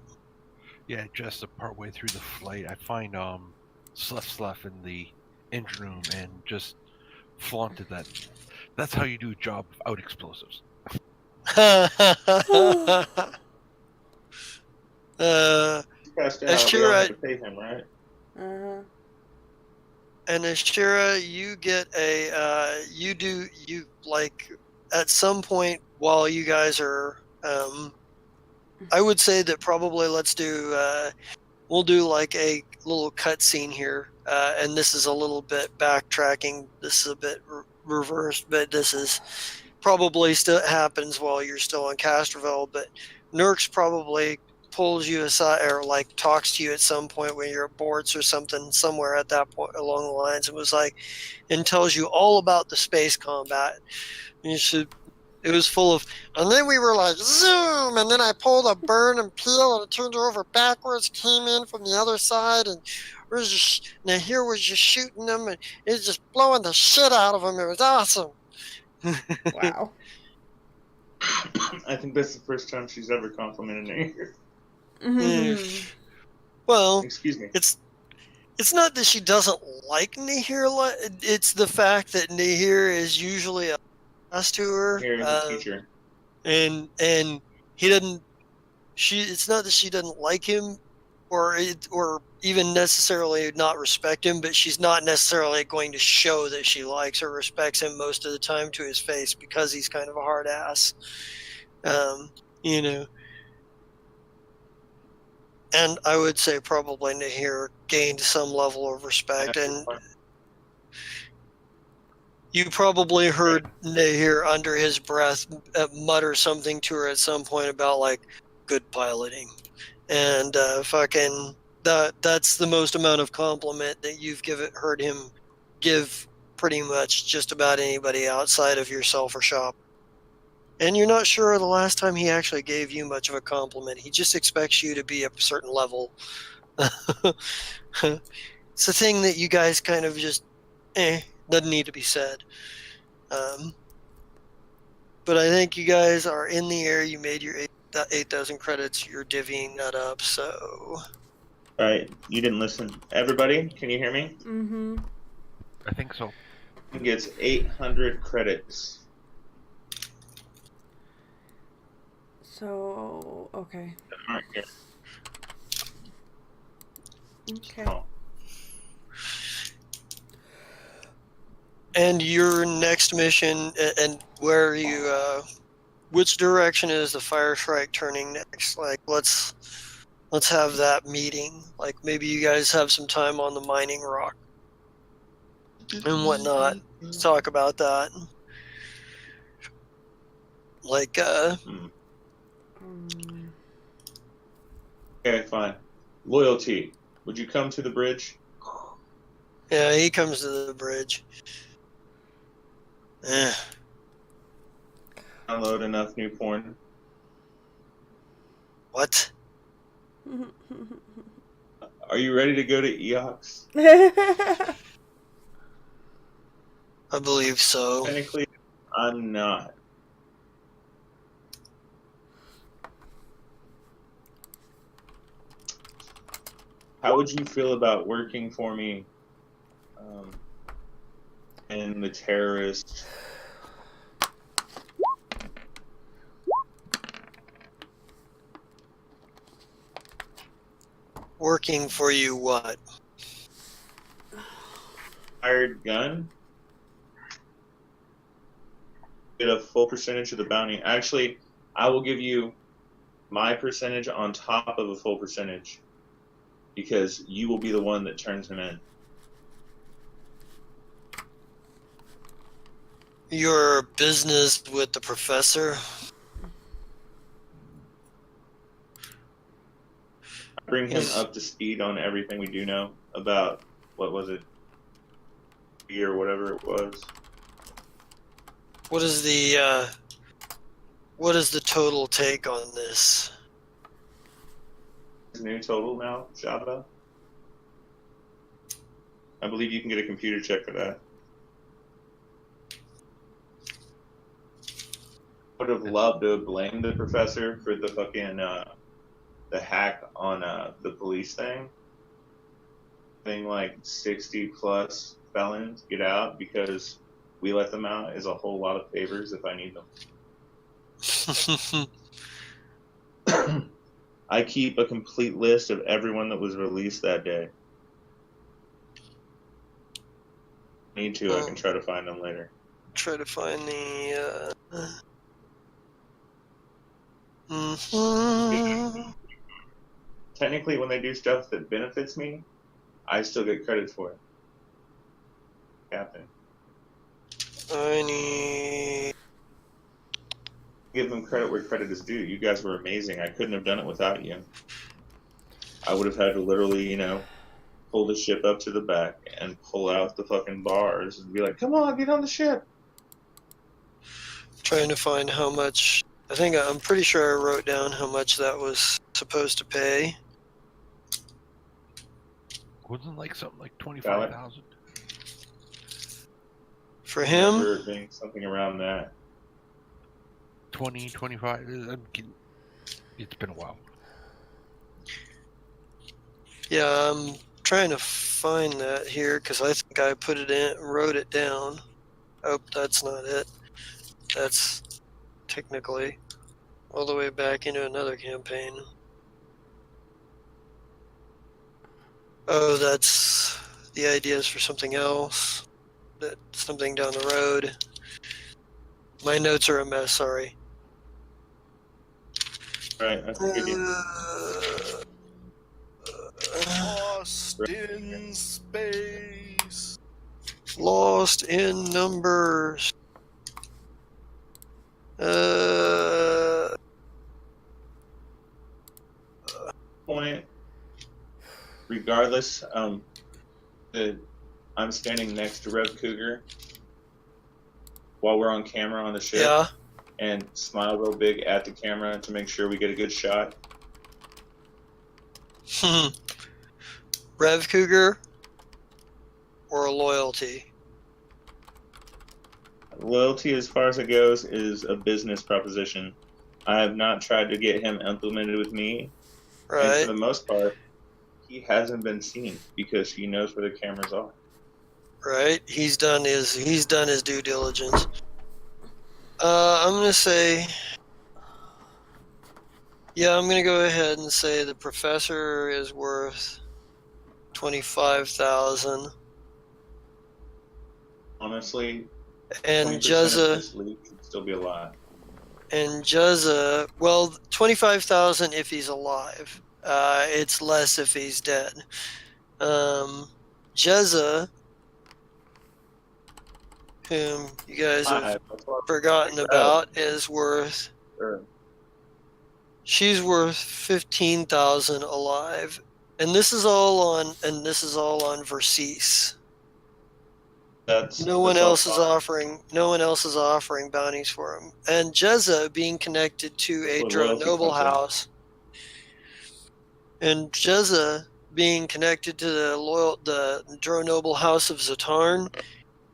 Yeah, just partway through the flight, I find Sluff in the engine room and just flaunted that. That's how you do a job without explosives. Ashira, to pay him, right? and Ashira, you get a you like at some point while you guys are I would say that probably we'll do like a little cutscene here, and this is a little bit backtracking. This is a bit reversed, but this is probably still happens while you're still in Castrovel. But Nurx probably pulls you aside or like talks to you at some point when you're at boards or something somewhere at that point along the lines, and was like, and tells you all about the space combat. You should. It was full of, and then we were like, zoom, and then I pulled a burn and peel, and it turned over backwards, came in from the other side, and now here was just shooting them, and it was just blowing the shit out of them. It was awesome. Wow. I think that's the first time she's ever complimented me. Well, Excuse me. It's not that she doesn't like Nahir. It's the fact that Nahir is usually a class to her. Here is a teacher. And he doesn't. It's not that she doesn't like him, or even necessarily not respect him, but she's not necessarily going to show that she likes or respects him most of the time to his face because he's kind of a hard ass. You know. And I would say probably Nahir gained some level of respect, and you probably heard Nahir under his breath mutter something to her at some point about like good piloting, and that's the most amount of compliment that you've heard him give pretty much just about anybody outside of yourself or shop. And you're not sure the last time he actually gave you much of a compliment. He just expects you to be a certain level. It's a thing that you guys kind of just, doesn't need to be said. But I think you guys are in the air. You made your 8,000 credits. You're divvying that up, so... All right, you didn't listen. Everybody, can you hear me? Mm-hmm. I think so. He gets 800 credits. So, okay. All right, here. Okay. Oh. And your next mission, and where you, which direction is the Fire Shrike turning next? Like, let's have that meeting. Like, maybe you guys have some time on the mining rock and whatnot. Let's talk about that. Like, Okay, fine. Loyalty. Would you come to the bridge? yeah, he comes to the bridge. Download enough new porn. What? Are you ready to go to EOX? I believe so. Technically, I'm not. how would you feel about working for me in the terrorist? Working for you what? Hired gun? Get a full percentage of the bounty. Actually, I will give you my percentage on top of a full percentage because you will be the one that turns him in. Your business with the professor? Bring him up to speed on everything we do know about, what was it, or whatever it was. What is the total take on this? His new total now, Java? I believe you can get a computer check for that. I would have loved to have blamed the professor for the fucking the hack on the police thing. Like 60 plus felons get out because we let them out is a whole lot of favors if I need them. I keep a complete list of everyone that was released that day. Need to, I can try to find them later. Try to find the Technically, when they do stuff that benefits me, I still get credit for it. Captain. I need... Give them credit where credit is due. You guys were amazing. I couldn't have done it without you. I would have had to literally, pull the ship up to the back and pull out the fucking bars and be like, come on, get on the ship. Trying to find how much... I'm pretty sure I wrote down how much that was supposed to pay. Wasn't like something like 25,000 for him? I remember being something around that. 20, 25. It's been a while. Yeah, I'm trying to find that here because I think I put it in, wrote it down. Oh, that's not it. That's technically all the way back into another campaign. Oh, that's the ideas for something else. That something down the road. My notes are a mess, sorry. Right, I forgive you. Lost in space. Lost in numbers. Point. Regardless, I'm standing next to Rev Cougar while we're on camera on the ship. Yeah. And smile real big at the camera to make sure we get a good shot. Rev Cougar or loyalty? Loyalty, as far as it goes, is a business proposition. I have not tried to get him implemented with me. Right. And for the most part, he hasn't been seen because he knows where the cameras are. Right. He's done his due diligence. I'm gonna say, I'm gonna go ahead and say the professor is worth 25,000. Honestly, and 20% of Jezza this leak should still be a lot. and Jezza. Well, 25,000 if he's alive. It's less if he's dead. Jezza, whom you guys have forgotten about, is worth. Sure. She's worth 15,000 alive, and this is all on Vercease. No one else is offering bounties for him. And Jezza being connected to a drone noble house. And Jezza being connected to the drone noble house of Zatarn.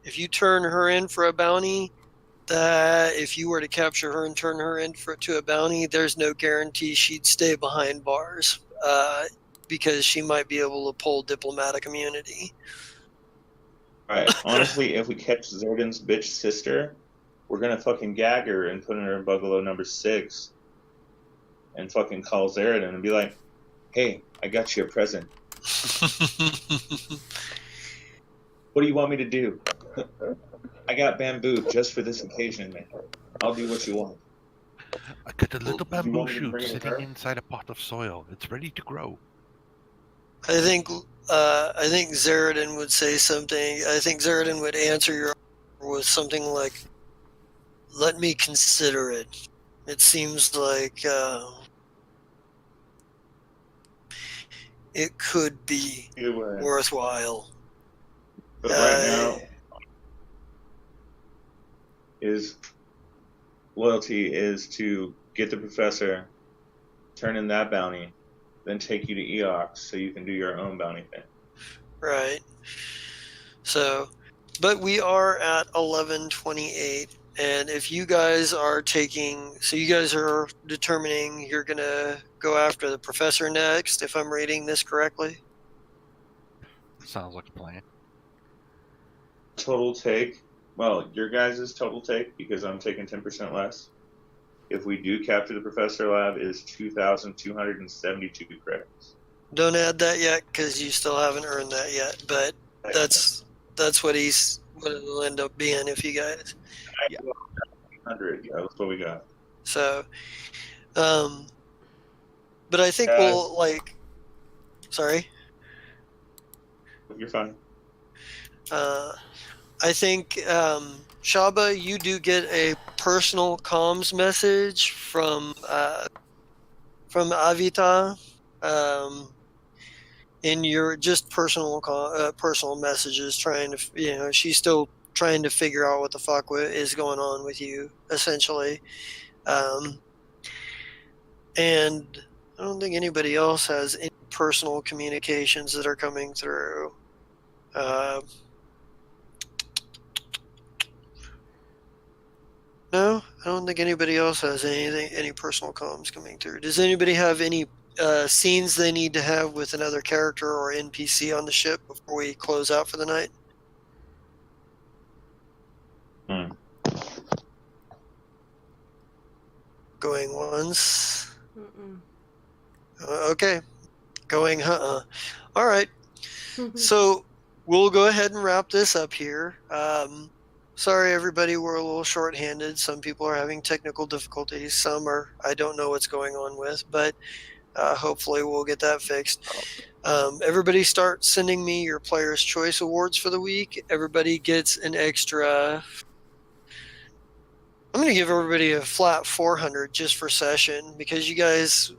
If you turn her in for a bounty, that if you were to capture her and turn her in to a bounty, there's no guarantee she'd stay behind bars. because she might be able to pull diplomatic immunity. Alright, honestly, if we catch Zerdan's bitch sister, we're gonna fucking gag her and put her in bungalow number 6 and fucking call Zeradan and be like, hey, I got you a present. What do you want me to do? I got bamboo just for this occasion, man. I'll do what you want. I got a little you bamboo want me to shoot bring it to sitting her? inside a pot of soil. It's ready to grow. I think Zeradan would say something. I think Zeradan would answer your with something like, "Let me consider it. It seems like it could be Either way. worthwhile." But right now, his loyalty is to get the professor, turn in that bounty, then take you to Eox so you can do your own bounty thing. Right. So, but we are at 11:28, and if you guys are you guys are determining you're gonna go after the professor next, if I'm reading this correctly. Sounds like a plan. Total take, well, your guys' total take, because I'm taking 10% less, if we do capture the professor lab, is 2,272 credits. Don't add that yet because you still haven't earned that yet. But that's what it'll end up being if you guys. 100, yeah, that's what we got. So, but I think Guys. we'll Sorry. You're fine. I think Shaba, you do get a personal comms message from Avita, in your just personal messages, trying to she's still trying to figure out what the fuck is going on with you, essentially, and I don't think anybody else has any personal communications that are coming through. No, I don't think anybody else has any personal comms coming through. Does anybody have any scenes they need to have with another character or NPC on the ship before we close out for the night? Going once. Okay. Going All right. So we'll go ahead and wrap this up here. Sorry, everybody, we're a little short-handed. Some people are having technical difficulties. Some I don't know what's going on with, but hopefully we'll get that fixed. Everybody start sending me your Player's Choice Awards for the week. Everybody gets an extra... I'm going to give everybody a flat 400 just for session because you guys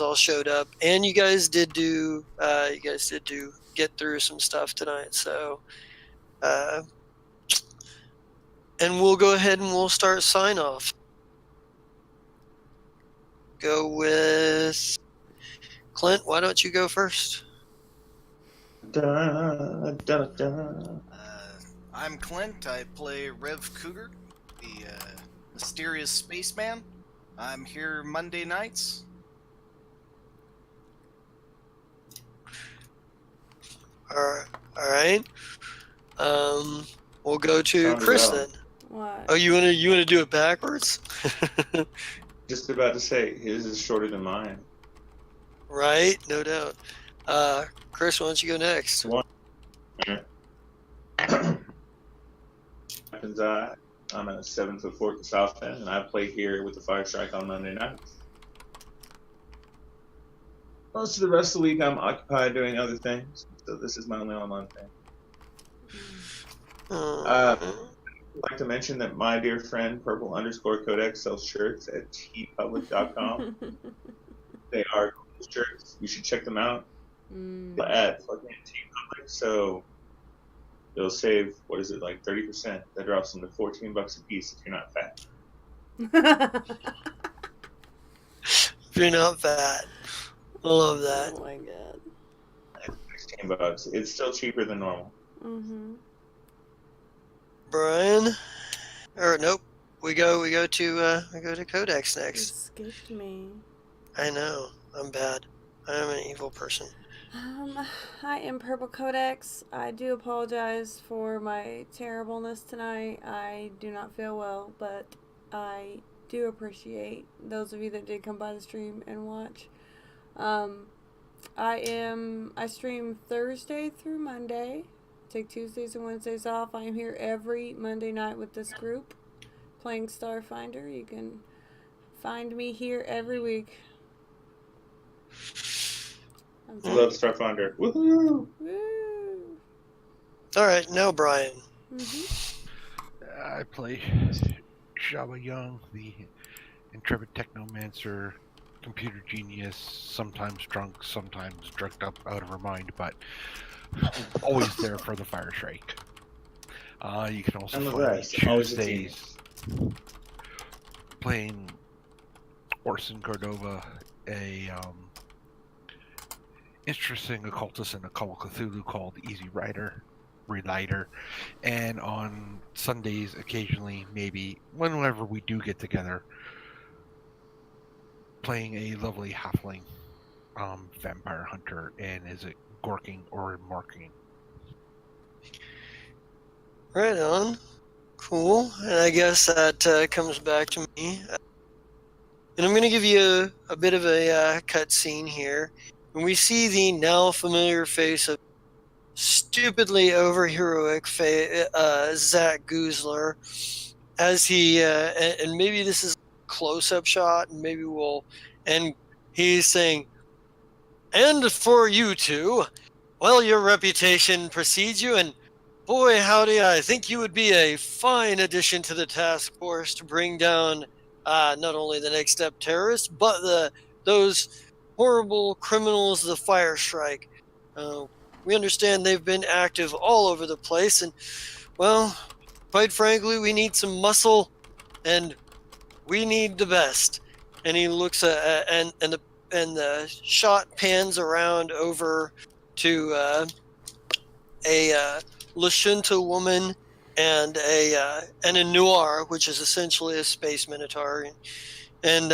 all showed up and you guys did get through some stuff tonight. So, and we'll go ahead and we'll start sign off. Go with Clint. Why don't you go first? I'm Clint. I play Rev Cougar, the mysterious spaceman. I'm here Monday nights. All right. We'll go to Chris then. What? Oh, you wanna do it backwards? Just about to say, his is shorter than mine. Right, no doubt. Chris, why don't you go next? Happens, I'm at 7'4" at the South End, and I play here with the Fire Strike on Monday nights. Most of the rest of the week, I'm occupied doing other things, so this is my only online thing. I'd like to mention that my dear friend Purple_Codex sells shirts at tpublic.com. They are cool shirts. You should check them out at fucking tpublic. So it'll save, what is it, like 30%. That drops them to $14 a piece if you're not fat. If you're not fat. I love that. Oh my god. $16. It's still cheaper than normal. Brian, or nope, we go to Codex It next. skipped me. I know, I'm bad. I'm an evil person. I am Purple Codex. I do apologize for my terribleness tonight. I do not feel well, but I do appreciate those of you that did come by the stream and watch. I stream Thursday through Monday. Take Tuesdays and Wednesdays off. I am here every Monday night with this group playing Starfinder. You can find me here every week. I love Starfinder. Woohoo! Woo! All right, now Brian. I play Shaba Young, the intrepid technomancer, computer genius, sometimes drunk, sometimes drugged up out of her mind, but always there for the fire strike. You can also I'm the find me best. Always a Tuesdays playing Orson Cordova, a interesting occultist in a Call of Cthulhu called Easy Rider, Relighter, and on Sundays, occasionally, maybe whenever we do get together, playing a lovely halfling vampire hunter, and is it Gorking or Marking? Right on. Cool. And I guess that comes back to me. And I'm going to give you a bit of a cutscene here. And we see the now familiar face of stupidly overheroic Zach Goosler as he, and maybe this is a close-up shot, and maybe and he's saying, and for you two, well, your reputation precedes you, and boy, howdy, I think you would be a fine addition to the task force to bring down not only the Next Step terrorists, but those horrible criminals of the Fire Strike. We understand they've been active all over the place, and, well, quite frankly, we need some muscle, and we need the best. And he looks at, and the shot pans around over to a Lashunta woman and a Noir, which is essentially a space minotaur, and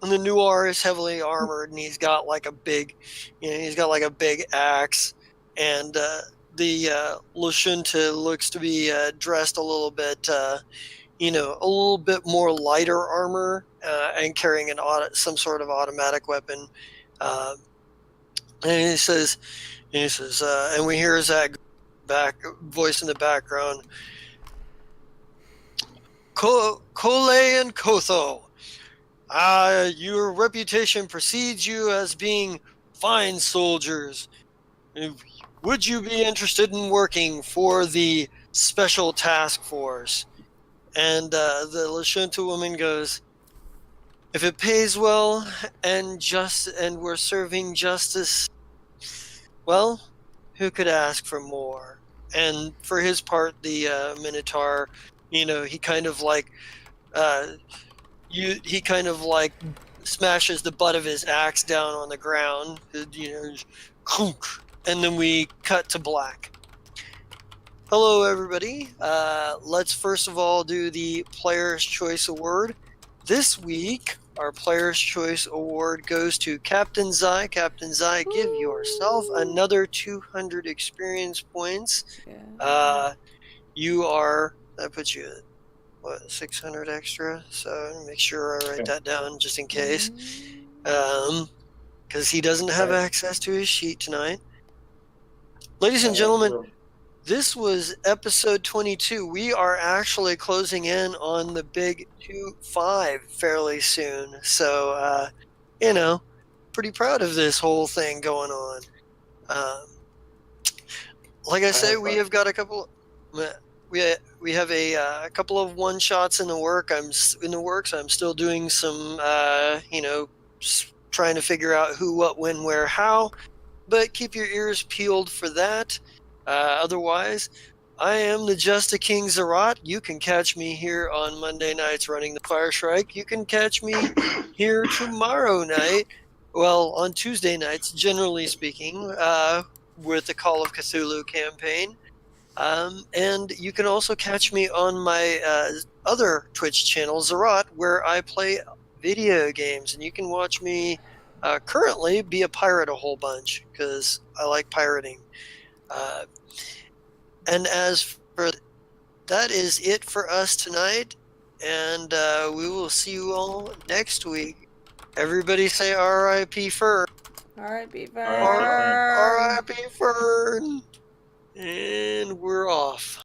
the Noir is heavily armored, and he's got like a big axe, and the Lashunta looks to be dressed a little bit, a little bit more lighter armor, and carrying some sort of automatic weapon, and he says, and we hear Zach voice in the background, Kole and Kotho, your reputation precedes you as being fine soldiers. Would you be interested in working for the Special Task Force? And the Lashunta woman goes, if it pays well and we're serving justice, well, who could ask for more? And for his part, the Minotaur, he kind of like smashes the butt of his axe down on the ground, and then we cut to black. Hello, everybody. Let's first of all do the Player's Choice Award. This week, our Player's Choice Award goes to Captain Zai. Captain Zai, give yourself another 200 experience points. Yeah. That puts you at, 600 extra? So make sure I write that down just in case. Because he doesn't have access to his sheet tonight. Ladies and gentlemen, this was episode 22. We are actually closing in on the big 2-5 fairly soon. So, pretty proud of this whole thing going on. Like I say, we have got a couple. We have a couple of one shots in the works. I'm still doing some, trying to figure out who, what, when, where, how. But keep your ears peeled for that. Otherwise, I am the Just a King Zerat. You can catch me here on Monday nights running the Fire Strike. You can catch me here tomorrow night. Well, on Tuesday nights, generally speaking, with the Call of Cthulhu campaign. And you can also catch me on my other Twitch channel, Zerat, where I play video games. And you can watch me currently be a pirate a whole bunch because I like pirating. And as for that is it for us tonight, and we will see you all next week. Everybody say R.I.P. Fern. Alright, be R.I.P. Fern. R.I.P. Fern. And we're off.